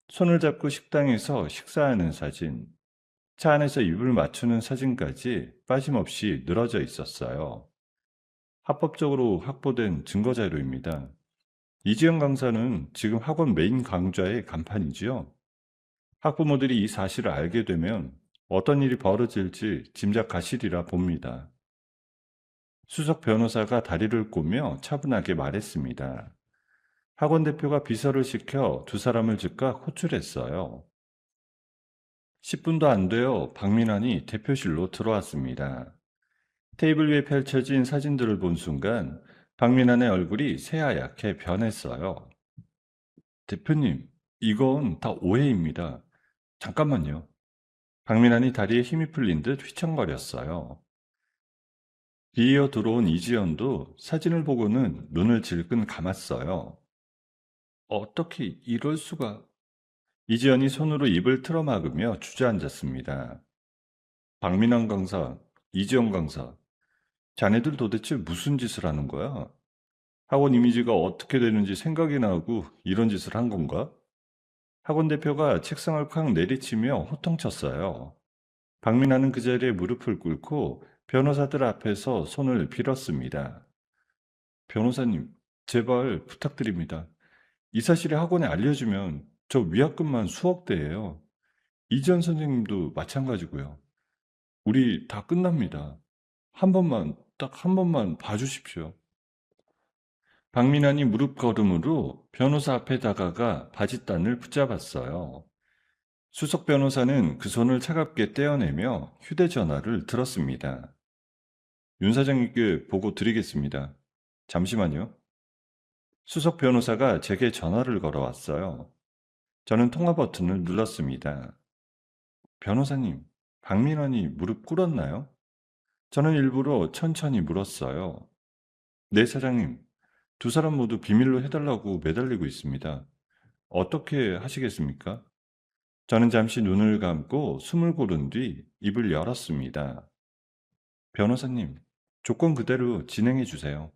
손을 잡고 식당에서 식사하는 사진, 차 안에서 입을 맞추는 사진까지 빠짐없이 늘어져 있었어요. 합법적으로 확보된 증거자료입니다. 이지영 강사는 지금 학원 메인 강좌의 간판이지요. 학부모들이 이 사실을 알게 되면 어떤 일이 벌어질지 짐작하시리라 봅니다. 수석 변호사가 다리를 꼬며 차분하게 말했습니다. 학원 대표가 비서를 시켜 2사람을 즉각 호출했어요. 10분도 안 되어 박민환이 대표실로 들어왔습니다. 테이블 위에 펼쳐진 사진들을 본 순간 박민환의 얼굴이 새하얗게 변했어요. 대표님, 이건 다 오해입니다. 잠깐만요. 박민환이 다리에 힘이 풀린 듯 휘청거렸어요. 뒤이어 들어온 이지연도 사진을 보고는 눈을 질끈 감았어요. 어떻게 이럴 수가... 이지연이 손으로 입을 틀어막으며 주저앉았습니다. 박민환 강사, 이지연 강사, 자네들 도대체 무슨 짓을 하는 거야? 학원 이미지가 어떻게 되는지 생각이 나고 이런 짓을 한 건가? 학원 대표가 책상을 쾅 내리치며 호통쳤어요. 박민환은 그 자리에 무릎을 꿇고 변호사들 앞에서 손을 빌었습니다. 변호사님, 제발 부탁드립니다. 이 사실이 학원에 알려지면 저 위약금만 수억 대예요. 이지연 선생님도 마찬가지고요. 우리 다 끝납니다. 한 번만, 딱 한 번만 봐주십시오. 박민환이 무릎 걸음으로 변호사 앞에 다가가 바짓단을 붙잡았어요. 수석 변호사는 그 손을 차갑게 떼어내며 휴대전화를 들었습니다. 윤 사장님께 보고 드리겠습니다. 잠시만요. 수석 변호사가 제게 전화를 걸어왔어요. 저는 통화 버튼을 눌렀습니다. 변호사님, 박민환이 무릎 꿇었나요? 저는 일부러 천천히 물었어요. 네, 사장님. 두 사람 모두 비밀로 해달라고 매달리고 있습니다. 어떻게 하시겠습니까? 저는 잠시 눈을 감고 숨을 고른 뒤 입을 열었습니다. 변호사님, 조건 그대로 진행해 주세요.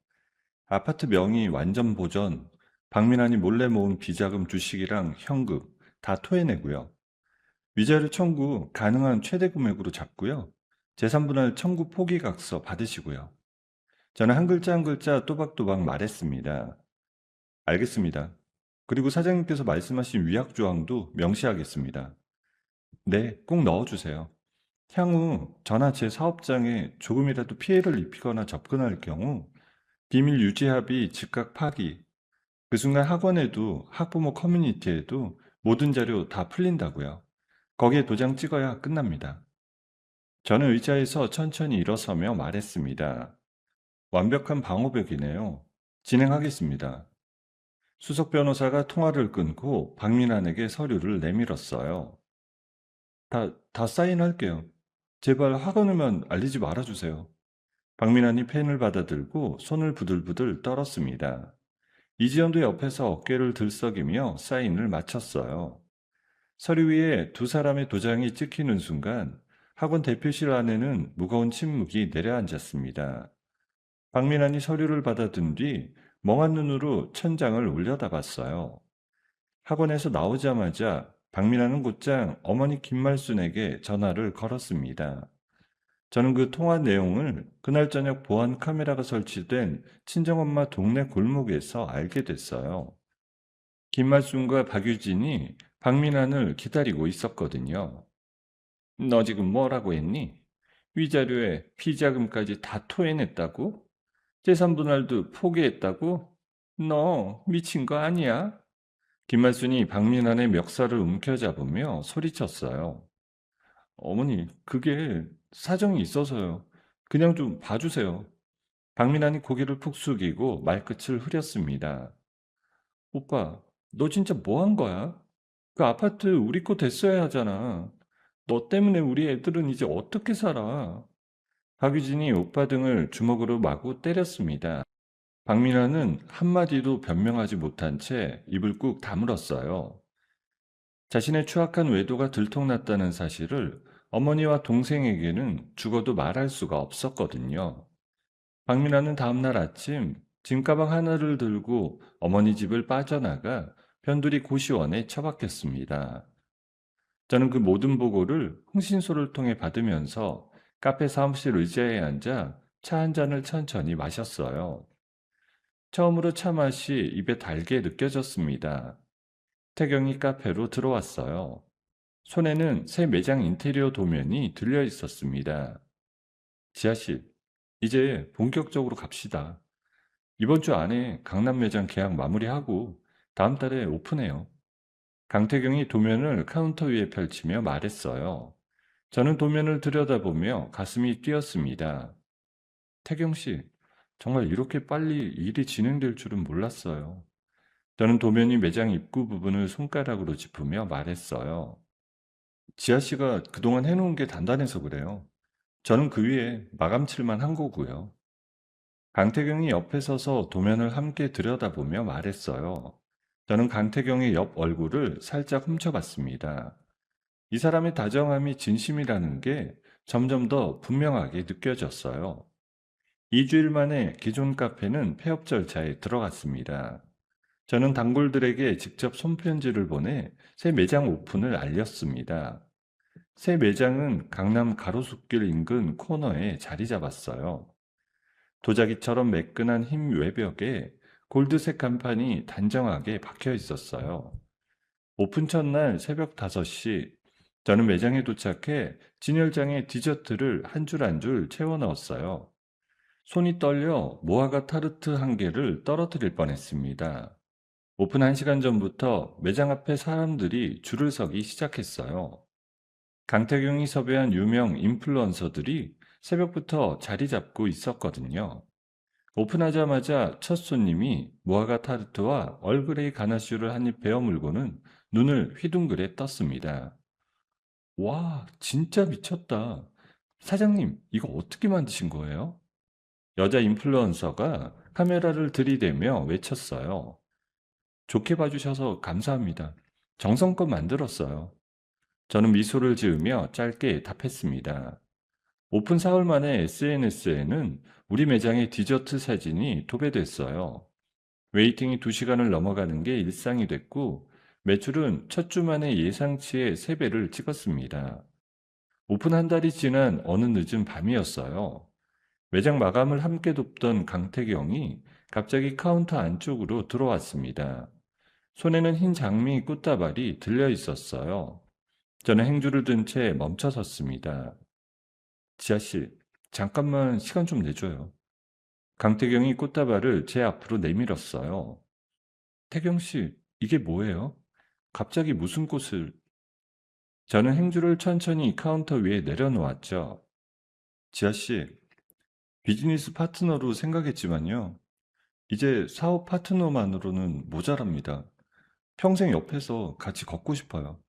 아파트 명의 완전 보전, 박민환이 몰래 모은 비자금 주식이랑 현금 다 토해내고요. 위자료 청구 가능한 최대 금액으로 잡고요. 재산분할 청구 포기각서 받으시고요. 저는 한 글자 한 글자 또박또박 말했습니다. 알겠습니다. 그리고 사장님께서 말씀하신 위약 조항도 명시하겠습니다. 네, 꼭 넣어주세요. 향후 저나 제 사업장에 조금이라도 피해를 입히거나 접근할 경우 비밀 유지 합의 즉각 파기, 그 순간 학원에도 학부모 커뮤니티에도 모든 자료 다 풀린다고요. 거기에 도장 찍어야 끝납니다. 저는 의자에서 천천히 일어서며 말했습니다. 완벽한 방어벽이네요. 진행하겠습니다. 수석 변호사가 통화를 끊고 박민환에게 서류를 내밀었어요. 다 사인할게요. 제발 학원에만 알리지 말아주세요. 박민환이 펜을 받아들고 손을 부들부들 떨었습니다. 이지연도 옆에서 어깨를 들썩이며 사인을 마쳤어요. 서류 위에 두 사람의 도장이 찍히는 순간 학원 대표실 안에는 무거운 침묵이 내려앉았습니다. 박민환이 서류를 받아든 뒤 멍한 눈으로 천장을 올려다봤어요. 학원에서 나오자마자 박민환은 곧장 어머니 김말순에게 전화를 걸었습니다. 저는 그 통화 내용을 그날 저녁 보안 카메라가 설치된 친정엄마 동네 골목에서 알게 됐어요. 김말순과 박유진이 박민환을 기다리고 있었거든요. 너 지금 뭐라고 했니? 위자료에 피자금까지 다 토해냈다고? 재산분할도 포기했다고? 너 미친 거 아니야? 김말순이 박민환의 멱살을 움켜잡으며 소리쳤어요. 어머니, 그게 사정이 있어서요. 그냥 좀 봐주세요. 박민환이 고개를 푹 숙이고 말끝을 흐렸습니다. 오빠, 너 진짜 뭐 한 거야? 그 아파트 우리 거 됐어야 하잖아. 너 때문에 우리 애들은 이제 어떻게 살아? 박유진이 오빠 등을 주먹으로 마구 때렸습니다. 박민환은 한마디도 변명하지 못한 채 입을 꾹 다물었어요. 자신의 추악한 외도가 들통났다는 사실을 어머니와 동생에게는 죽어도 말할 수가 없었거든요. 박민아는 다음날 아침 짐가방 하나를 들고 어머니 집을 빠져나가 변두리 고시원에 처박혔습니다. 저는 그 모든 보고를 흥신소를 통해 받으면서 카페 사무실 의자에 앉아 차 한 잔을 천천히 마셨어요. 처음으로 차 맛이 입에 달게 느껴졌습니다. 태경이 카페로 들어왔어요. 손에는 새 매장 인테리어 도면이 들려 있었습니다. 지아씨, 이제 본격적으로 갑시다. 이번 주 안에 강남 매장 계약 마무리하고 다음 달에 오픈해요. 강태경이 도면을 카운터 위에 펼치며 말했어요. 저는 도면을 들여다보며 가슴이 뛰었습니다. 태경 씨, 정말 이렇게 빨리 일이 진행될 줄은 몰랐어요. 저는 도면이 매장 입구 부분을 손가락으로 짚으며 말했어요. 지아 씨가 그동안 해놓은 게 단단해서 그래요. 저는 그 위에 마감칠만 한 거고요. 강태경이 옆에 서서 도면을 함께 들여다보며 말했어요. 저는 강태경의 옆 얼굴을 살짝 훔쳐봤습니다. 이 사람의 다정함이 진심이라는 게 점점 더 분명하게 느껴졌어요. 2주일 만에 기존 카페는 폐업 절차에 들어갔습니다. 저는 단골들에게 직접 손편지를 보내 새 매장 오픈을 알렸습니다. 새 매장은 강남 가로수길 인근 코너에 자리 잡았어요. 도자기처럼 매끈한 흰 외벽에 골드색 간판이 단정하게 박혀 있었어요. 오픈 첫날 새벽 5시, 저는 매장에 도착해 진열장에 디저트를 한 줄 한 줄 채워 넣었어요. 손이 떨려 모아가 타르트 한 개를 떨어뜨릴 뻔했습니다. 오픈 1시간 전부터 매장 앞에 사람들이 줄을 서기 시작했어요. 강태경이 섭외한 유명 인플루언서들이 새벽부터 자리 잡고 있었거든요. 오픈하자마자 첫 손님이 무화과 타르트와 얼그레이 가나슈를 한 입 베어 물고는 눈을 휘둥그레 떴습니다. 와, 진짜 미쳤다. 사장님, 이거 어떻게 만드신 거예요? 여자 인플루언서가 카메라를 들이대며 외쳤어요. 좋게 봐주셔서 감사합니다. 정성껏 만들었어요. 저는 미소를 지으며 짧게 답했습니다. 오픈 4월 만에 SNS에는 우리 매장의 디저트 사진이 도배됐어요. 웨이팅이 2시간을 넘어가는 게 일상이 됐고, 매출은 첫 주 만에 예상치의 3배를 찍었습니다. 오픈 한 달이 지난 어느 늦은 밤이었어요. 매장 마감을 함께 돕던 강태경이 갑자기 카운터 안쪽으로 들어왔습니다. 손에는 흰 장미 꽃다발이 들려 있었어요. 저는 행주를 든 채 멈춰 섰습니다. 지아씨, 잠깐만 시간 좀 내줘요. 강태경이 꽃다발을 제 앞으로 내밀었어요. 태경씨, 이게 뭐예요? 갑자기 무슨 꽃을... 저는 행주를 천천히 카운터 위에 내려놓았죠. 지아씨, 비즈니스 파트너로 생각했지만요. 이제 사업 파트너만으로는 모자랍니다. 평생 옆에서 같이 걷고 싶어요.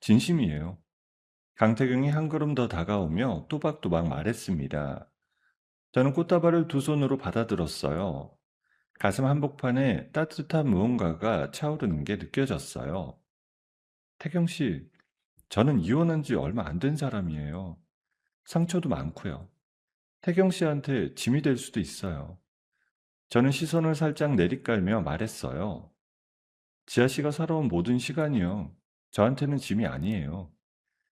진심이에요. 강태경이 한 걸음 더 다가오며 또박또박 말했습니다. 저는 꽃다발을 두 손으로 받아들었어요. 가슴 한복판에 따뜻한 무언가가 차오르는 게 느껴졌어요. 태경 씨, 저는 이혼한 지 얼마 안 된 사람이에요. 상처도 많고요. 태경 씨한테 짐이 될 수도 있어요. 저는 시선을 살짝 내리깔며 말했어요. 지아 씨가 살아온 모든 시간이요. 저한테는 짐이 아니에요.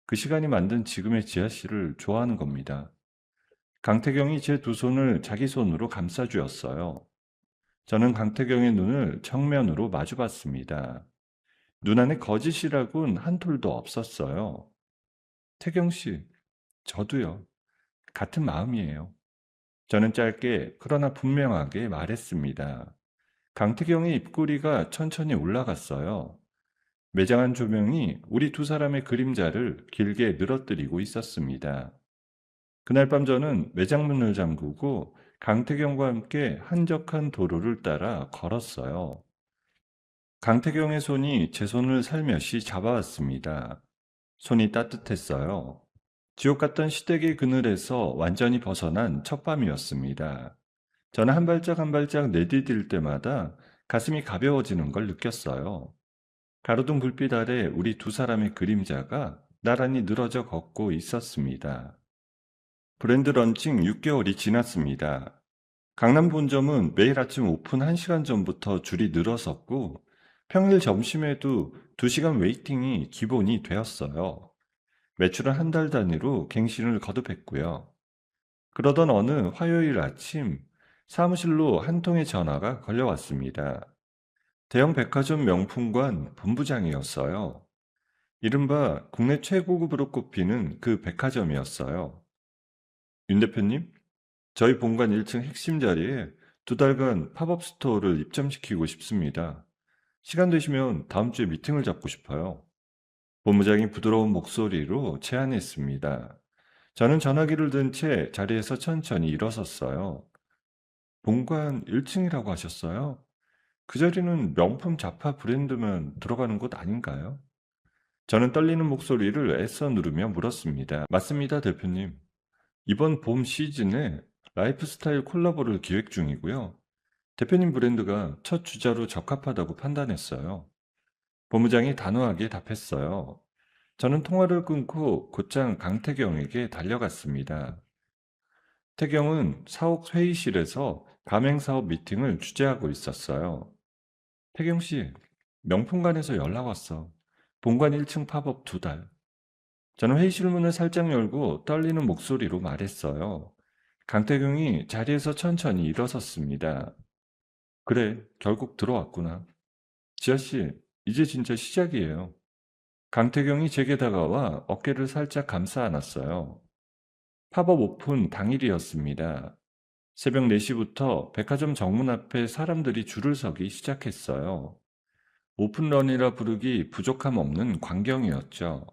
그 시간이 만든 지금의 지아 씨를 좋아하는 겁니다. 강태경이 제 두 손을 자기 손으로 감싸주었어요. 저는 강태경의 눈을 정면으로 마주봤습니다. 눈 안에 거짓이라곤 한 톨도 없었어요. 태경 씨, 저도요. 같은 마음이에요. 저는 짧게 그러나 분명하게 말했습니다. 강태경의 입꼬리가 천천히 올라갔어요. 매장안 조명이 우리 두 사람의 그림자를 길게 늘어뜨리고 있었습니다. 그날 밤 저는 매장 문을 잠그고 강태경과 함께 한적한 도로를 따라 걸었어요. 강태경의 손이 제 손을 살며시 잡아왔습니다. 손이 따뜻했어요. 지옥 같던 시댁의 그늘에서 완전히 벗어난 첫밤이었습니다. 저는 한 발짝 한 발짝 내디딜 때마다 가슴이 가벼워지는 걸 느꼈어요. 가로등 불빛 아래 우리 두 사람의 그림자가 나란히 늘어져 걷고 있었습니다. 브랜드 런칭 6개월이 지났습니다. 강남 본점은 매일 아침 오픈 1시간 전부터 줄이 늘어섰고 평일 점심에도 2시간 웨이팅이 기본이 되었어요. 매출은 한 달 단위로 갱신을 거듭했고요. 그러던 어느 화요일 아침 사무실로 한 통의 전화가 걸려왔습니다. 대형 백화점 명품관 본부장이었어요. 이른바 국내 최고급으로 꼽히는 그 백화점이었어요. 윤 대표님, 저희 본관 1층 핵심 자리에 2달간 팝업 스토어를 입점시키고 싶습니다. 시간 되시면 다음 주에 미팅을 잡고 싶어요. 본부장이 부드러운 목소리로 제안했습니다. 저는 전화기를 든 채 자리에서 천천히 일어섰어요. 본관 1층이라고 하셨어요? 그 자리는 명품 잡화 브랜드만 들어가는 곳 아닌가요? 저는 떨리는 목소리를 애써 누르며 물었습니다. 맞습니다, 대표님. 이번 봄 시즌에 라이프스타일 콜라보를 기획 중이고요. 대표님 브랜드가 첫 주자로 적합하다고 판단했어요. 본부장이 단호하게 답했어요. 저는 통화를 끊고 곧장 강태경에게 달려갔습니다. 태경은 사옥 회의실에서 가맹사업 미팅을 주재하고 있었어요. 태경 씨, 명품관에서 연락 왔어. 본관 1층 팝업 2달. 저는 회의실 문을 살짝 열고 떨리는 목소리로 말했어요. 강태경이 자리에서 천천히 일어섰습니다. 그래, 결국 들어왔구나. 지아씨, 이제 진짜 시작이에요. 강태경이 제게 다가와 어깨를 살짝 감싸 안았어요. 팝업 오픈 당일이었습니다. 새벽 4시부터 백화점 정문 앞에 사람들이 줄을 서기 시작했어요. 오픈런이라 부르기 부족함 없는 광경이었죠.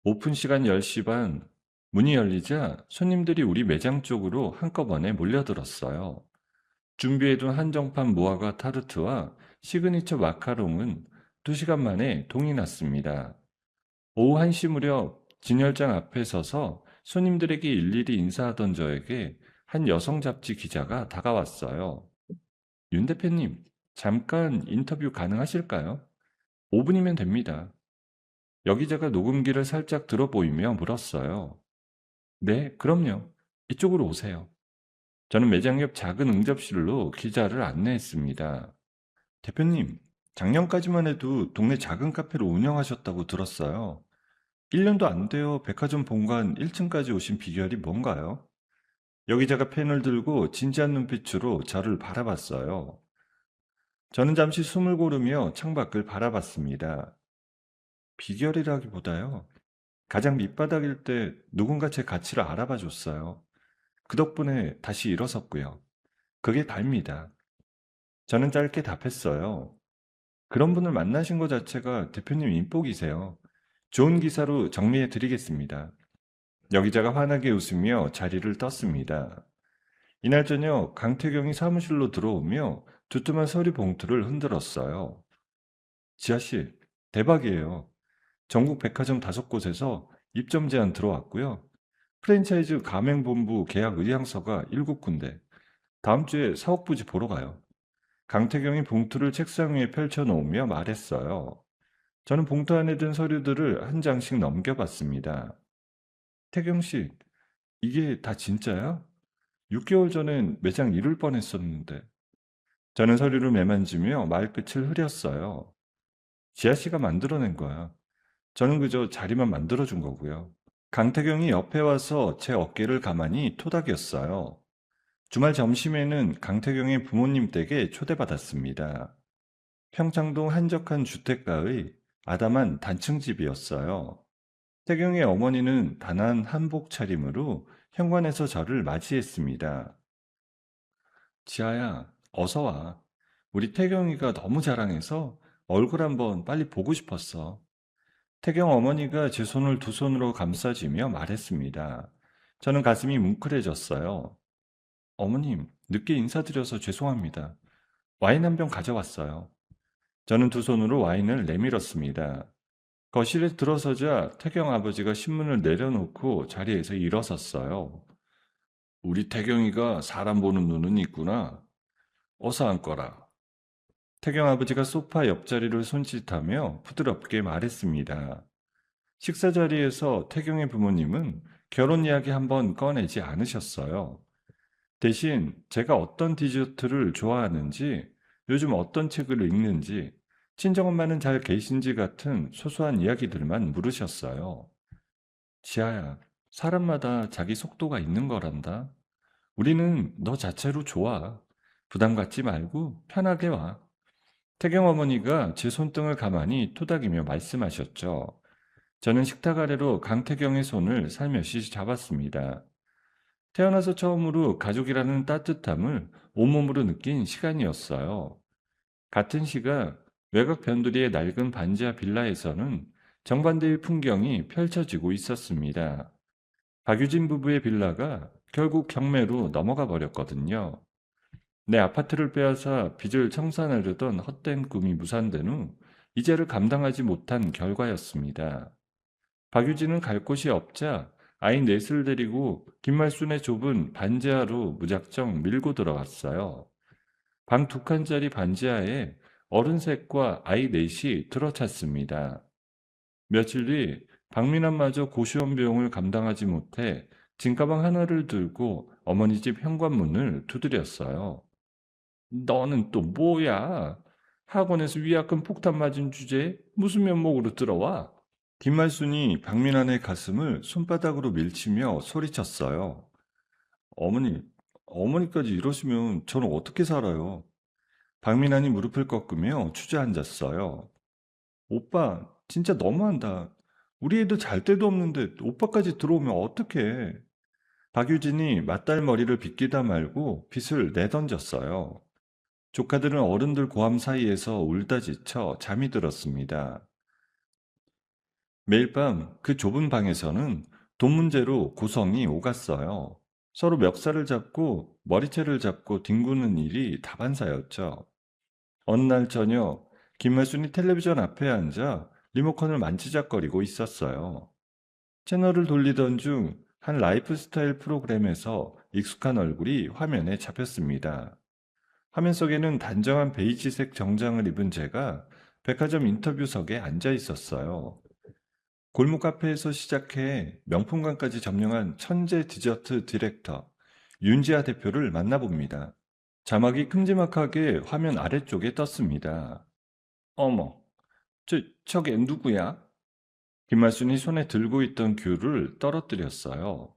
오픈 시간 10시 반, 문이 열리자 손님들이 우리 매장 쪽으로 한꺼번에 몰려들었어요. 준비해둔 한정판 무화과 타르트와 시그니처 마카롱은 2시간 만에 동이 났습니다. 오후 1시 무렵 진열장 앞에 서서 손님들에게 일일이 인사하던 저에게 한 여성 잡지 기자가 다가왔어요. 윤 대표님, 잠깐 인터뷰 가능하실까요? 5분이면 됩니다. 여기자가 녹음기를 살짝 들어보이며 물었어요. 네, 그럼요. 이쪽으로 오세요. 저는 매장 옆 작은 응접실로 기자를 안내했습니다. 대표님, 작년까지만 해도 동네 작은 카페를 운영하셨다고 들었어요. 1년도 안 돼요. 백화점 본관 1층까지 오신 비결이 뭔가요? 여기자가 펜을 들고 진지한 눈빛으로 저를 바라봤어요. 저는 잠시 숨을 고르며 창밖을 바라봤습니다. 비결이라기보다요. 가장 밑바닥일 때 누군가 제 가치를 알아봐 줬어요. 그 덕분에 다시 일어섰고요. 그게 다입니다. 저는 짧게 답했어요. 그런 분을 만나신 것 자체가 대표님 인복이세요. 좋은 기사로 정리해 드리겠습니다. 여기자가 환하게 웃으며 자리를 떴습니다. 이날 저녁 강태경이 사무실로 들어오며 두툼한 서류 봉투를 흔들었어요. 지아씨, 대박이에요. 전국 백화점 5곳에서 입점 제안 들어왔고요. 프랜차이즈 가맹본부 계약 의향서가 7군데. 다음 주에 사옥 부지 보러 가요. 강태경이 봉투를 책상 위에 펼쳐놓으며 말했어요. 저는 봉투 안에 든 서류들을 한 장씩 넘겨봤습니다. 태경 씨, 이게 다 진짜야? 6개월 전엔 매장 잃을 뻔했었는데. 저는 서류를 매만지며 말끝을 흐렸어요. 지아 씨가 만들어낸 거야. 저는 그저 자리만 만들어준 거고요. 강태경이 옆에 와서 제 어깨를 가만히 토닥였어요. 주말 점심에는 강태경의 부모님 댁에 초대받았습니다. 평창동 한적한 주택가의 아담한 단층 집이었어요. 태경의 어머니는 단한 한복 차림으로 현관에서 저를 맞이했습니다. 지아야, 어서 와. 우리 태경이가 너무 자랑해서 얼굴 한번 빨리 보고 싶었어. 태경 어머니가 제 손을 두 손으로 감싸주며 말했습니다. 저는 가슴이 뭉클해졌어요. 어머님, 늦게 인사드려서 죄송합니다. 와인 한 병 가져왔어요. 저는 두 손으로 와인을 내밀었습니다. 거실에 들어서자 태경 아버지가 신문을 내려놓고 자리에서 일어섰어요. 우리 태경이가 사람 보는 눈은 있구나. 어서 앉거라. 태경 아버지가 소파 옆자리를 손짓하며 부드럽게 말했습니다. 식사 자리에서 태경의 부모님은 결혼 이야기 한번 꺼내지 않으셨어요. 대신 제가 어떤 디저트를 좋아하는지, 요즘 어떤 책을 읽는지, 친정엄마는 잘 계신지 같은 소소한 이야기들만 물으셨어요. 지아야, 사람마다 자기 속도가 있는 거란다. 우리는 너 자체로 좋아. 부담 갖지 말고 편하게 와. 태경 어머니가 제 손등을 가만히 토닥이며 말씀하셨죠. 저는 식탁 아래로 강태경의 손을 살며시 잡았습니다. 태어나서 처음으로 가족이라는 따뜻함을 온몸으로 느낀 시간이었어요. 같은 시각 외곽 변두리의 낡은 반지하 빌라에서는 정반대의 풍경이 펼쳐지고 있었습니다. 박유진 부부의 빌라가 결국 경매로 넘어가 버렸거든요. 내 아파트를 빼앗아 빚을 청산하려던 헛된 꿈이 무산된 후 이자를 감당하지 못한 결과였습니다. 박유진은 갈 곳이 없자 아이 넷을 데리고 김말순의 좁은 반지하로 무작정 밀고 들어갔어요. 방 두 칸짜리 반지하에 어른 셋과 아이 넷이 들어찼습니다. 며칠 뒤 박민환마저 고시원 비용을 감당하지 못해 짐가방 하나를 들고 어머니 집 현관문을 두드렸어요. 너는 또 뭐야? 학원에서 위약금 폭탄 맞은 주제에 무슨 면목으로 들어와? 김말순이 박민환의 가슴을 손바닥으로 밀치며 소리쳤어요. 어머니, 어머니까지 이러시면 저는 어떻게 살아요? 박민환이 무릎을 꺾으며 주저앉았어요. 오빠, 진짜 너무한다. 우리 애들 잘 데도 없는데 오빠까지 들어오면 어떡해? 박유진이 맏딸 머리를 빗기다 말고 빗을 내던졌어요. 조카들은 어른들 고함 사이에서 울다 지쳐 잠이 들었습니다. 매일 밤 그 좁은 방에서는 돈 문제로 고성이 오갔어요. 서로 멱살을 잡고 머리채를 잡고 뒹구는 일이 다반사였죠. 어느 날 저녁 김말순이 텔레비전 앞에 앉아 리모컨을 만지작거리고 있었어요. 채널을 돌리던 중 한 라이프스타일 프로그램에서 익숙한 얼굴이 화면에 잡혔습니다. 화면 속에는 단정한 베이지색 정장을 입은 제가 백화점 인터뷰석에 앉아 있었어요. 골목 카페에서 시작해 명품관까지 점령한 천재 디저트 디렉터 윤지아 대표를 만나봅니다. 자막이 큼지막하게 화면 아래쪽에 떴습니다. 어머, 저게 누구야? 김말순이 손에 들고 있던 귤을 떨어뜨렸어요.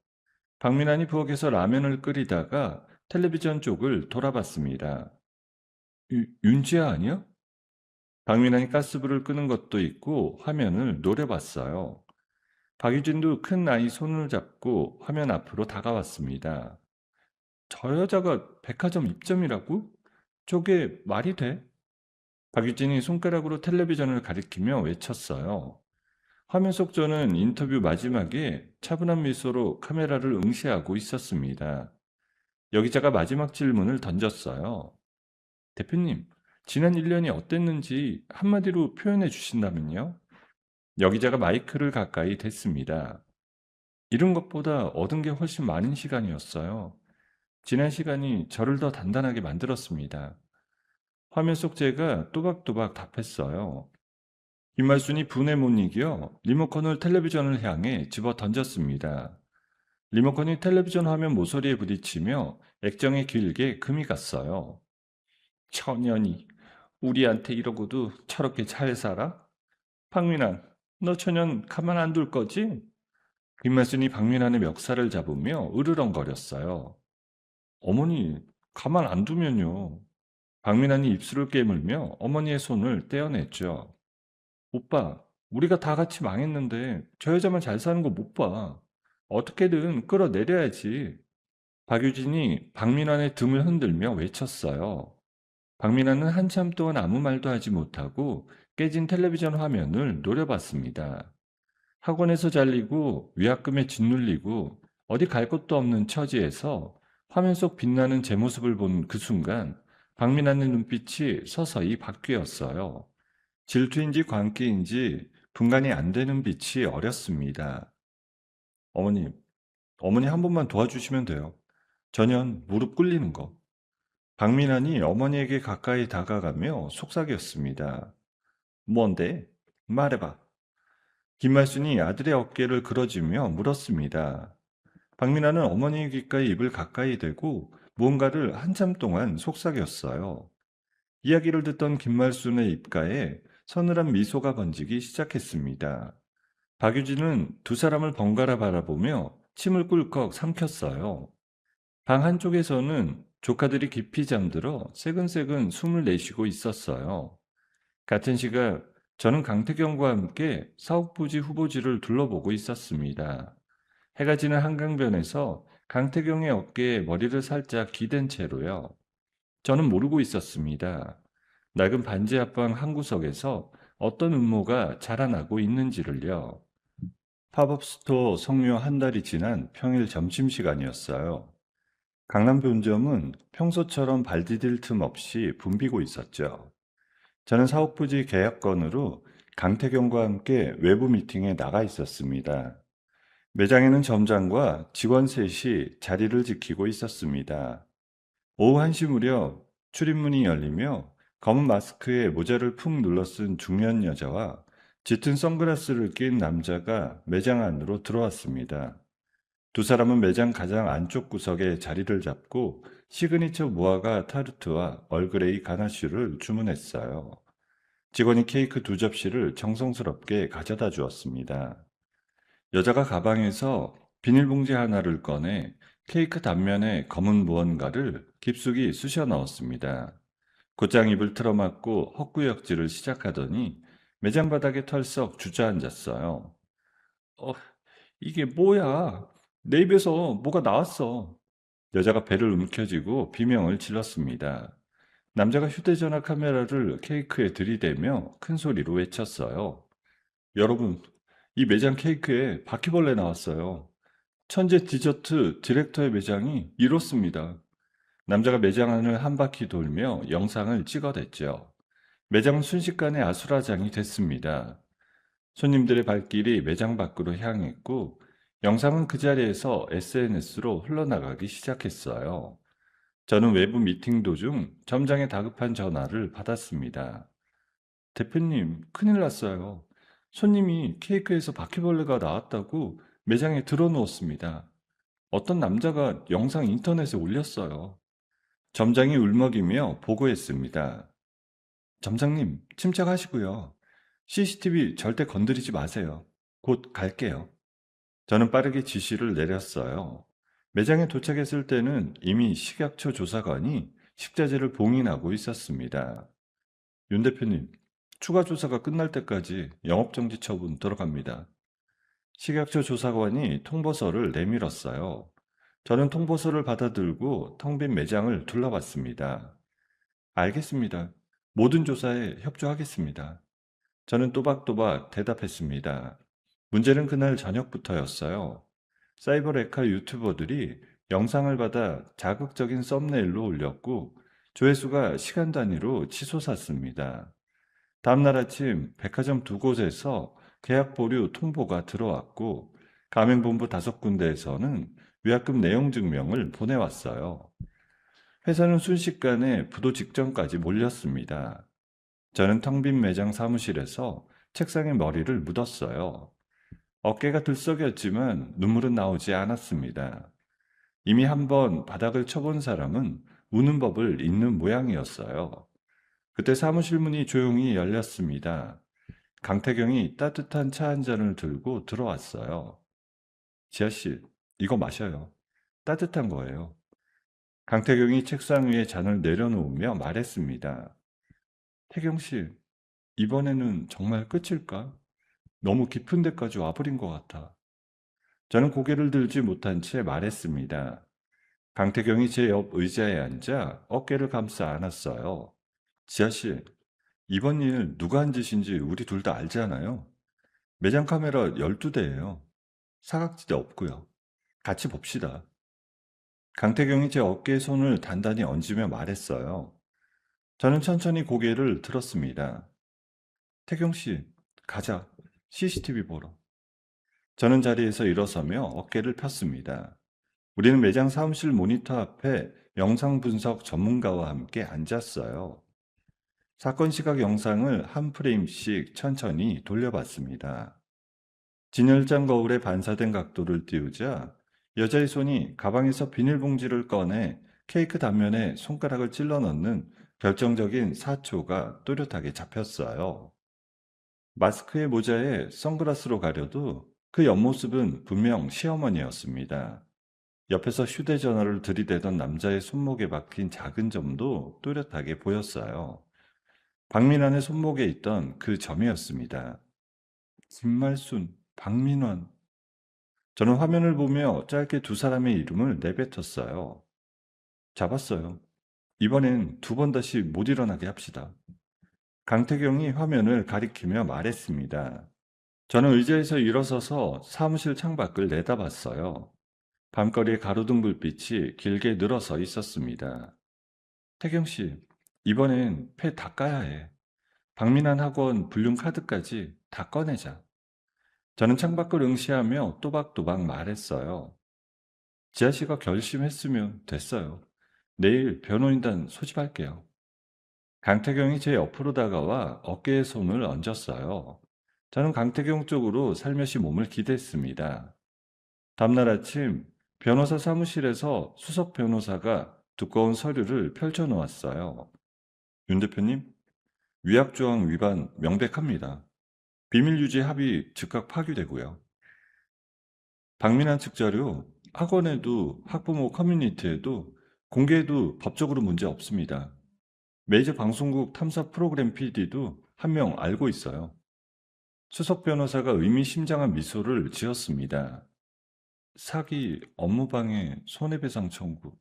박민환이 부엌에서 라면을 끓이다가 텔레비전 쪽을 돌아봤습니다. 윤지아 아니야? 박민환이 가스불을 끄는 것도 있고 화면을 노려봤어요. 박유진도 큰 아이 손을 잡고 화면 앞으로 다가왔습니다. 저 여자가 백화점 입점이라고? 저게 말이 돼? 박유진이 손가락으로 텔레비전을 가리키며 외쳤어요. 화면 속 저는 인터뷰 마지막에 차분한 미소로 카메라를 응시하고 있었습니다. 여기자가 마지막 질문을 던졌어요. 대표님, 지난 1년이 어땠는지 한마디로 표현해 주신다면요? 여기자가 마이크를 가까이 댔습니다. 잃은 것보다 얻은 게 훨씬 많은 시간이었어요. 지난 시간이 저를 더 단단하게 만들었습니다. 화면 속 제가 또박또박 답했어요. 김말순이 분에 못 이겨 리모컨을 텔레비전을 향해 집어 던졌습니다. 리모컨이 텔레비전 화면 모서리에 부딪히며 액정에 길게 금이 갔어요. 천연이 우리한테 이러고도 저렇게 잘 살아? 박민환, 너 천연 가만 안 둘 거지? 김말순이 박민환의 멱살을 잡으며 으르렁거렸어요. 어머니, 가만 안 두면요. 박민환이 입술을 깨물며 어머니의 손을 떼어냈죠. 오빠, 우리가 다 같이 망했는데 저 여자만 잘 사는 거 못 봐. 어떻게든 끌어내려야지. 박유진이 박민환의 등을 흔들며 외쳤어요. 박민환은 한참 동안 아무 말도 하지 못하고 깨진 텔레비전 화면을 노려봤습니다. 학원에서 잘리고 위약금에 짓눌리고 어디 갈 곳도 없는 처지에서 화면 속 빛나는 제 모습을 본 그 순간 박민환의 눈빛이 서서히 바뀌었어요. 질투인지 광기인지 분간이 안 되는 빛이 어렸습니다. 어머님, 어머니 한 번만 도와주시면 돼요. 전현 무릎 꿇리는 거. 박민환이 어머니에게 가까이 다가가며 속삭였습니다. 뭔데? 말해봐. 김말순이 아들의 어깨를 그어주며 물었습니다. 박민환은 어머니의 귓가에 입을 가까이 대고 무언가를 한참 동안 속삭였어요. 이야기를 듣던 김말순의 입가에 서늘한 미소가 번지기 시작했습니다. 박유진은 두 사람을 번갈아 바라보며 침을 꿀꺽 삼켰어요. 방 한쪽에서는 조카들이 깊이 잠들어 새근새근 숨을 내쉬고 있었어요. 같은 시각 저는 강태경과 함께 사업부지 후보지를 둘러보고 있었습니다. 해가 지는 한강변에서 강태경의 어깨에 머리를 살짝 기댄 채로요. 저는 모르고 있었습니다. 낡은 반지 앞방 한 구석에서 어떤 음모가 자라나고 있는지를요. 팝업 스토어 성료 한 달이 지난 평일 점심시간이었어요. 강남 본점은 평소처럼 발 디딜 틈 없이 붐비고 있었죠. 저는 사옥부지 계약 건으로 강태경과 함께 외부 미팅에 나가 있었습니다. 매장에는 점장과 직원 셋이 자리를 지키고 있었습니다. 오후 1시 무렵 출입문이 열리며 검은 마스크에 모자를 푹 눌러쓴 중년 여자와 짙은 선글라스를 낀 남자가 매장 안으로 들어왔습니다. 두 사람은 매장 가장 안쪽 구석에 자리를 잡고 시그니처 무화과 타르트와 얼그레이 가나슈를 주문했어요. 직원이 케이크 2접시를 정성스럽게 가져다 주었습니다. 여자가 가방에서 비닐봉지 하나를 꺼내 케이크 단면에 검은 무언가를 깊숙이 쑤셔 넣었습니다. 곧장 입을 틀어막고 헛구역질을 시작하더니 매장 바닥에 털썩 주저앉았어요. 어, 이게 뭐야? 내 입에서 뭐가 나왔어. 여자가 배를 움켜쥐고 비명을 질렀습니다. 남자가 휴대전화 카메라를 케이크에 들이대며 큰 소리로 외쳤어요. 여러분, 이 매장 케이크에 바퀴벌레 나왔어요. 천재 디저트 디렉터의 매장이 이렇습니다. 남자가 매장 안을 한 바퀴 돌며 영상을 찍어댔죠. 매장은 순식간에 아수라장이 됐습니다. 손님들의 발길이 매장 밖으로 향했고 영상은 그 자리에서 SNS로 흘러나가기 시작했어요. 저는 외부 미팅 도중 점장의 다급한 전화를 받았습니다. 대표님, 큰일 났어요. 손님이 케이크에서 바퀴벌레가 나왔다고 매장에 들어누웠습니다. 어떤 남자가 영상 인터넷에 올렸어요. 점장이 울먹이며 보고했습니다. 점장님, 침착하시고요. CCTV 절대 건드리지 마세요. 곧 갈게요. 저는 빠르게 지시를 내렸어요. 매장에 도착했을 때는 이미 식약처 조사관이 식자재를 봉인하고 있었습니다. 윤 대표님, 추가 조사가 끝날 때까지 영업정지 처분 들어갑니다. 식약처 조사관이 통보서를 내밀었어요. 저는 통보서를 받아들고 텅 빈 매장을 둘러봤습니다. 알겠습니다. 모든 조사에 협조하겠습니다. 저는 또박또박 대답했습니다. 문제는 그날 저녁부터였어요. 사이버 레카 유튜버들이 영상을 받아 자극적인 썸네일로 올렸고 조회수가 시간 단위로 치솟았습니다. 다음날 아침 백화점 두 곳에서 계약 보류 통보가 들어왔고 가맹본부 5군데에서는 위약금 내용 증명을 보내왔어요. 회사는 순식간에 부도 직전까지 몰렸습니다. 저는 텅 빈 매장 사무실에서 책상에 머리를 묻었어요. 어깨가 들썩였지만 눈물은 나오지 않았습니다. 이미 한번 바닥을 쳐본 사람은 우는 법을 잊는 모양이었어요. 그때 사무실 문이 조용히 열렸습니다. 강태경이 따뜻한 차 한 잔을 들고 들어왔어요. 지아씨, 이거 마셔요. 따뜻한 거예요. 강태경이 책상 위에 잔을 내려놓으며 말했습니다. 태경씨, 이번에는 정말 끝일까? 너무 깊은 데까지 와버린 것 같아. 저는 고개를 들지 못한 채 말했습니다. 강태경이 제 옆 의자에 앉아 어깨를 감싸 안았어요. 지아씨, 이번 일 누가 한 짓인지 우리 둘 다 알잖아요. 매장 카메라 12대예요. 사각지대 없고요. 같이 봅시다. 강태경이 제 어깨에 손을 단단히 얹으며 말했어요. 저는 천천히 고개를 들었습니다. 태경씨, 가자. CCTV 보러. 저는 자리에서 일어서며 어깨를 폈습니다. 우리는 매장 사무실 모니터 앞에 영상 분석 전문가와 함께 앉았어요. 사건 시각 영상을 한 프레임씩 천천히 돌려봤습니다. 진열장 거울에 반사된 각도를 띄우자 여자의 손이 가방에서 비닐봉지를 꺼내 케이크 단면에 손가락을 찔러 넣는 결정적인 사초가 또렷하게 잡혔어요. 마스크에 모자에 선글라스로 가려도 그 옆모습은 분명 시어머니였습니다. 옆에서 휴대전화를 들이대던 남자의 손목에 박힌 작은 점도 또렷하게 보였어요. 박민환의 손목에 있던 그 점이었습니다. 김말순, 박민환. 저는 화면을 보며 짧게 두 사람의 이름을 내뱉었어요. 잡았어요. 이번엔 2번 다시 못 일어나게 합시다. 강태경이 화면을 가리키며 말했습니다. 저는 의자에서 일어서서 사무실 창밖을 내다봤어요. 밤거리에 가로등 불빛이 길게 늘어서 있었습니다. 태경 씨, 이번엔 패 다 까야 해. 박민환 학원 불륜 카드까지 다 꺼내자. 저는 창밖을 응시하며 또박또박 말했어요. 지아 씨가 결심했으면 됐어요. 내일 변호인단 소집할게요. 강태경이 제 옆으로 다가와 어깨에 손을 얹었어요. 저는 강태경 쪽으로 살며시 몸을 기댔습니다. 다음날 아침 변호사 사무실에서 수석 변호사가 두꺼운 서류를 펼쳐놓았어요. 윤 대표님, 위약조항 위반 명백합니다. 비밀유지 합의 즉각 파기되고요. 박민환 측 자료 학원에도 학부모 커뮤니티에도 공개해도 법적으로 문제 없습니다. 메이저 방송국 탐사 프로그램 PD도 한 명 알고 있어요. 수석 변호사가 의미심장한 미소를 지었습니다. 사기, 업무방해, 손해배상 청구,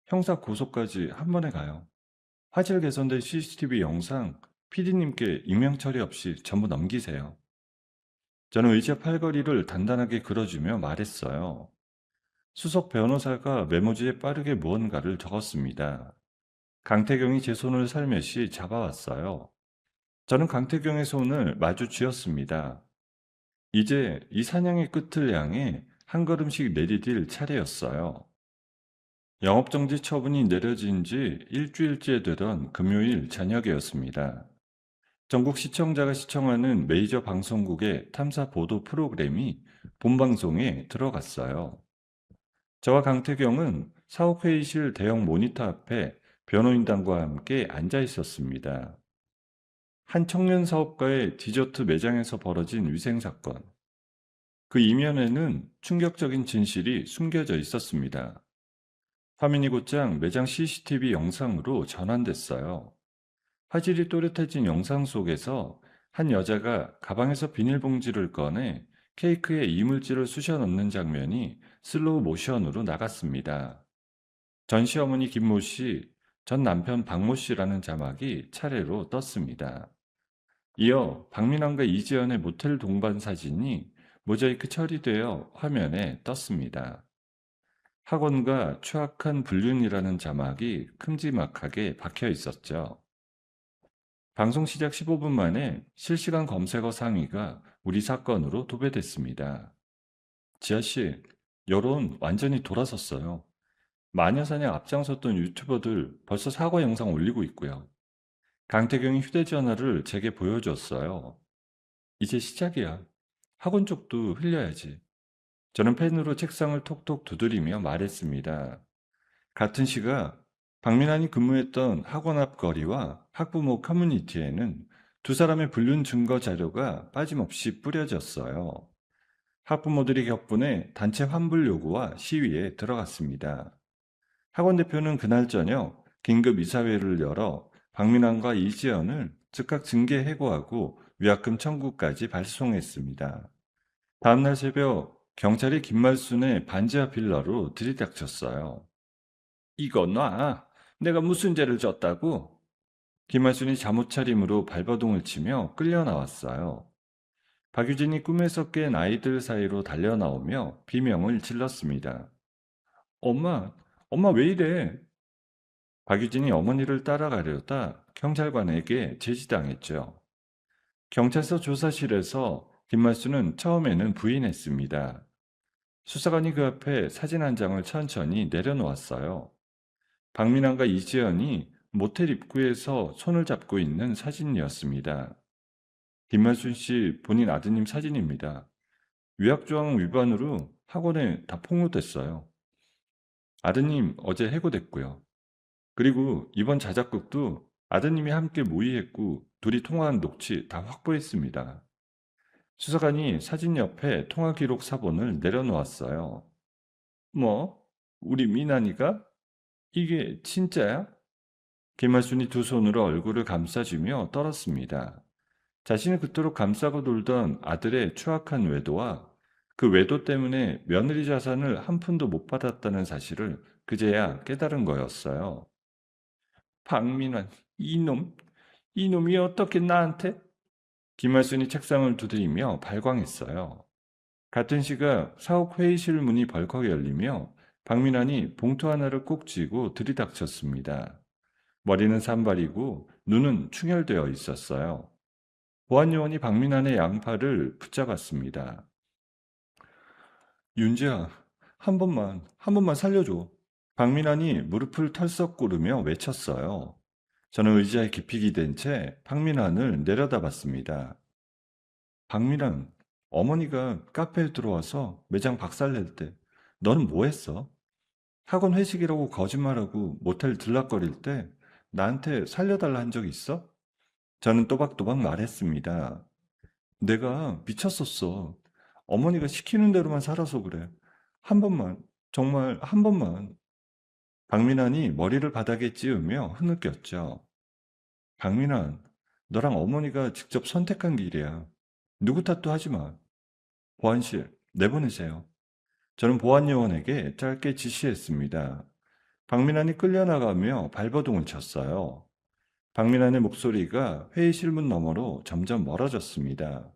형사 고소까지 한 번에 가요. 화질 개선된 CCTV 영상 PD님께 익명 처리 없이 전부 넘기세요. 저는 의자 팔걸이를 단단하게 그려주며 말했어요. 수석 변호사가 메모지에 빠르게 무언가를 적었습니다. 강태경이 제 손을 살며시 잡아왔어요. 저는 강태경의 손을 마주 쥐었습니다. 이제 이 사냥의 끝을 향해 한 걸음씩 내디딜 차례였어요. 영업정지 처분이 내려진 지 일주일째 되던 금요일 저녁이었습니다. 전국 시청자가 시청하는 메이저 방송국의 탐사 보도 프로그램이 본방송에 들어갔어요. 저와 강태경은 사옥회의실 대형 모니터 앞에 변호인단과 함께 앉아 있었습니다. 한 청년 사업가의 디저트 매장에서 벌어진 위생사건. 그 이면에는 충격적인 진실이 숨겨져 있었습니다. 화면이 곧장 매장 CCTV 영상으로 전환됐어요. 화질이 또렷해진 영상 속에서 한 여자가 가방에서 비닐봉지를 꺼내 케이크에 이물질을 쑤셔 넣는 장면이 슬로우 모션으로 나갔습니다. 전 시어머니 김모 씨, 전 남편 박모 씨라는 자막이 차례로 떴습니다. 이어 박민환과 이지연의 모텔 동반 사진이 모자이크 처리되어 화면에 떴습니다. 학원과 추악한 불륜이라는 자막이 큼지막하게 박혀 있었죠. 방송 시작 15분 만에 실시간 검색어 상위가 우리 사건으로 도배됐습니다. 지아씨, 여론 완전히 돌아섰어요. 마녀사냥 앞장섰던 유튜버들 벌써 사과 영상 올리고 있고요. 강태경이 휴대전화를 제게 보여줬어요. 이제 시작이야. 학원 쪽도 흘려야지. 저는 펜으로 책상을 톡톡 두드리며 말했습니다. 같은 시각 박민환이 근무했던 학원 앞 거리와 학부모 커뮤니티에는 두 사람의 불륜 증거 자료가 빠짐없이 뿌려졌어요. 학부모들이 격분해 단체 환불 요구와 시위에 들어갔습니다. 학원 대표는 그날 저녁 긴급 이사회를 열어 박민환과 이지연을 즉각 징계 해고하고 위약금 청구까지 발송했습니다. 다음날 새벽 경찰이 김말순의 반지하 빌라로 들이닥쳤어요. 이거 놔. 내가 무슨 죄를 졌다고? 김말순이 잠옷차림으로 발버둥을 치며 끌려 나왔어요. 박유진이 꿈에서 깬 아이들 사이로 달려나오며 비명을 질렀습니다. 엄마, 엄마 왜 이래? 박유진이 어머니를 따라가려다 경찰관에게 제지당했죠. 경찰서 조사실에서 김말순은 처음에는 부인했습니다. 수사관이 그 앞에 사진 한 장을 천천히 내려놓았어요. 박민환과 이지연이 모텔 입구에서 손을 잡고 있는 사진이었습니다. 김만순 씨 본인 아드님 사진입니다. 위약조항 위반으로 학원에 다 폭로됐어요. 아드님 어제 해고됐고요. 그리고 이번 자작극도 아드님이 함께 모의했고 둘이 통화한 녹취 다 확보했습니다. 수사관이 사진 옆에 통화 기록 사본을 내려놓았어요. 뭐? 우리 미나니가? 이게 진짜야? 김말순이 두 손으로 얼굴을 감싸주며 떨었습니다. 자신을 그토록 감싸고 돌던 아들의 추악한 외도와 그 외도 때문에 며느리 자산을 한 푼도 못 받았다는 사실을 그제야 깨달은 거였어요. 박민환, 이놈이 어떻게 나한테? 김말순이 책상을 두드리며 발광했어요. 같은 시각 사옥 회의실 문이 벌컥 열리며 박민환이 봉투 하나를 꼭 쥐고 들이닥쳤습니다. 머리는 산발이고 눈은 충혈되어 있었어요. 보안요원이 박민환의 양팔을 붙잡았습니다. 윤지야, 한 번만 살려줘. 박민환이 무릎을 털썩 꿇으며 외쳤어요. 저는 의자에 깊이 기댄 채 박민환을 내려다봤습니다. 박민환, 어머니가 카페에 들어와서 매장 박살낼 때 너는 뭐 했어? 학원 회식이라고 거짓말하고 모텔 들락거릴 때 나한테 살려달라 한 적 있어? 저는 또박또박 말했습니다. 내가 미쳤었어. 어머니가 시키는 대로만 살아서 그래. 한 번만, 정말 한 번만. 박민환이 머리를 바닥에 찌우며 흐느꼈죠. 박민환, 너랑 어머니가 직접 선택한 길이야. 누구 탓도 하지 마. 보안실, 내보내세요. 저는 보안요원에게 짧게 지시했습니다. 박민환이 끌려나가며 발버둥을 쳤어요. 박민환의 목소리가 회의실 문 너머로 점점 멀어졌습니다.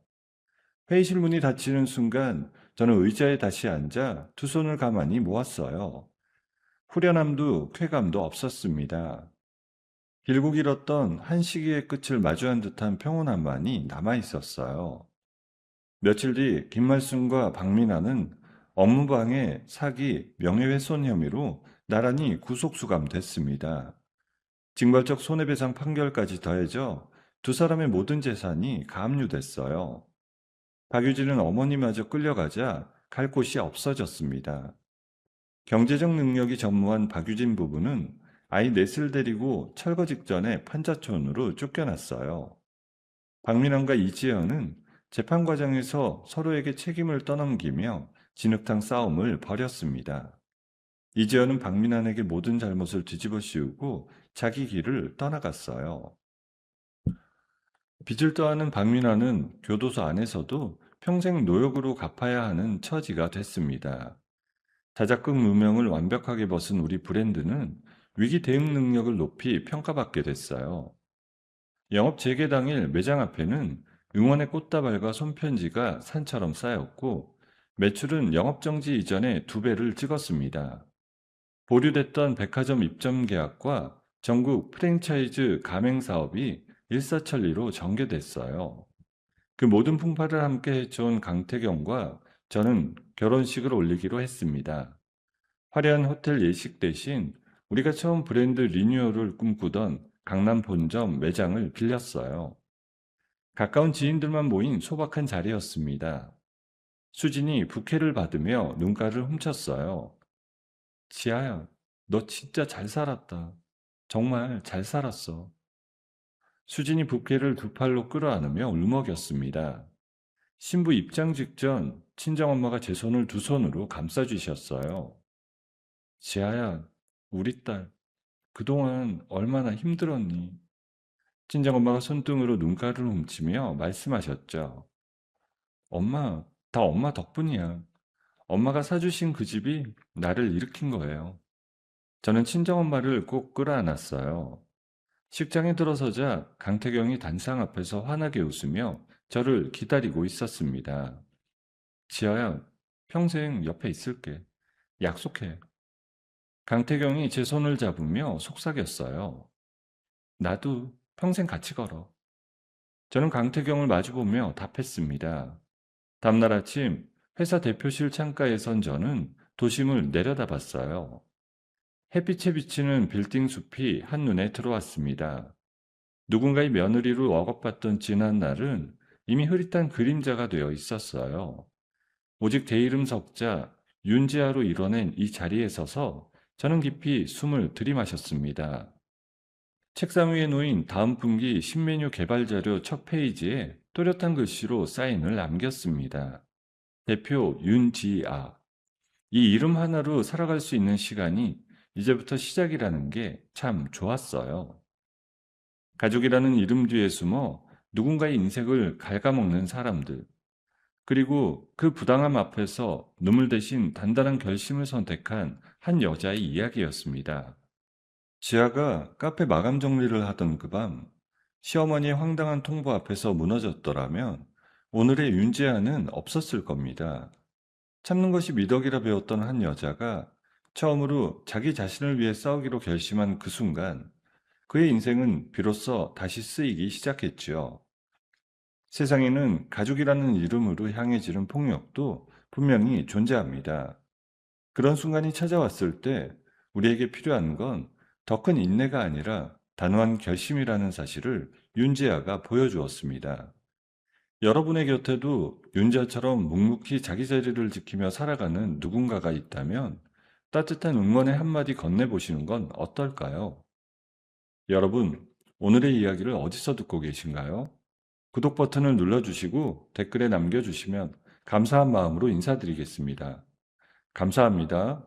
회의실 문이 닫히는 순간 저는 의자에 다시 앉아 두 손을 가만히 모았어요. 후련함도 쾌감도 없었습니다. 길고 길었던 한 시기의 끝을 마주한 듯한 평온함만이 남아있었어요. 며칠 뒤 김말순과 박민아는 업무방해, 사기, 명예훼손 혐의로 나란히 구속수감됐습니다. 징벌적 손해배상 판결까지 더해져 두 사람의 모든 재산이 가압류됐어요. 박유진은 어머니마저 끌려가자 갈 곳이 없어졌습니다. 경제적 능력이 전무한 박유진 부부는 아이 넷을 데리고 철거 직전에 판자촌으로 쫓겨났어요. 박민환과 이지연은 재판 과정에서 서로에게 책임을 떠넘기며 진흙탕 싸움을 벌였습니다. 이지연은 박민환에게 모든 잘못을 뒤집어 씌우고 자기 길을 떠나갔어요. 빚을 떠안은 박민환은 교도소 안에서도 평생 노역으로 갚아야 하는 처지가 됐습니다. 자작극 누명을 완벽하게 벗은 우리 브랜드는 위기 대응 능력을 높이 평가받게 됐어요. 영업 재개 당일 매장 앞에는 응원의 꽃다발과 손편지가 산처럼 쌓였고 매출은 영업정지 이전에 2배를 찍었습니다. 보류됐던 백화점 입점 계약과 전국 프랜차이즈 가맹 사업이 일사천리로 전개됐어요. 그 모든 풍파를 함께 해쳐온 강태경과 저는 결혼식을 올리기로 했습니다. 화려한 호텔 예식 대신 우리가 처음 브랜드 리뉴얼을 꿈꾸던 강남 본점 매장을 빌렸어요. 가까운 지인들만 모인 소박한 자리였습니다. 수진이 부케를 받으며 눈가를 훔쳤어요. 지아야, 너 진짜 잘 살았다. 정말 잘 살았어. 수진이 부케를 두 팔로 끌어안으며 울먹였습니다. 신부 입장 직전 친정엄마가 제 손을 두 손으로 감싸주셨어요. 지아야, 우리 딸, 그동안 얼마나 힘들었니? 친정엄마가 손등으로 눈가를 훔치며 말씀하셨죠. 엄마, 다 엄마 덕분이야. 엄마가 사주신 그 집이 나를 일으킨 거예요. 저는 친정엄마를 꼭 끌어안았어요. 식장에 들어서자 강태경이 단상 앞에서 환하게 웃으며 저를 기다리고 있었습니다. 지아야, 평생 옆에 있을게. 약속해. 강태경이 제 손을 잡으며 속삭였어요. 나도 평생 같이 걸어. 저는 강태경을 마주보며 답했습니다. 다음날 아침 회사 대표실 창가에 선 저는 도심을 내려다봤어요. 햇빛에 비치는 빌딩 숲이 한눈에 들어왔습니다. 누군가의 며느리로 억압받던 지난 날은 이미 흐릿한 그림자가 되어 있었어요. 오직 제 이름 석자 윤지아로 이뤄낸 이 자리에 서서 저는 깊이 숨을 들이마셨습니다. 책상 위에 놓인 다음 분기 신메뉴 개발 자료 첫 페이지에 또렷한 글씨로 사인을 남겼습니다. 대표 윤지아. 이 이름 하나로 살아갈 수 있는 시간이 이제부터 시작이라는 게 참 좋았어요. 가족이라는 이름 뒤에 숨어 누군가의 인생을 갉아먹는 사람들, 그리고 그 부당함 앞에서 눈물 대신 단단한 결심을 선택한 한 여자의 이야기였습니다. 지아가 카페 마감 정리를 하던 그 밤, 시어머니의 황당한 통보 앞에서 무너졌더라면 오늘의 윤지아는 없었을 겁니다. 참는 것이 미덕이라 배웠던 한 여자가 처음으로 자기 자신을 위해 싸우기로 결심한 그 순간, 그의 인생은 비로소 다시 쓰이기 시작했지요. 세상에는 가족이라는 이름으로 향해지는 폭력도 분명히 존재합니다. 그런 순간이 찾아왔을 때 우리에게 필요한 건 더 큰 인내가 아니라 단호한 결심이라는 사실을 윤지아가 보여주었습니다. 여러분의 곁에도 윤지아처럼 묵묵히 자기 자리를 지키며 살아가는 누군가가 있다면 따뜻한 응원의 한마디 건네보시는 건 어떨까요? 여러분, 오늘의 이야기를 어디서 듣고 계신가요? 구독 버튼을 눌러주시고 댓글에 남겨주시면 감사한 마음으로 인사드리겠습니다. 감사합니다.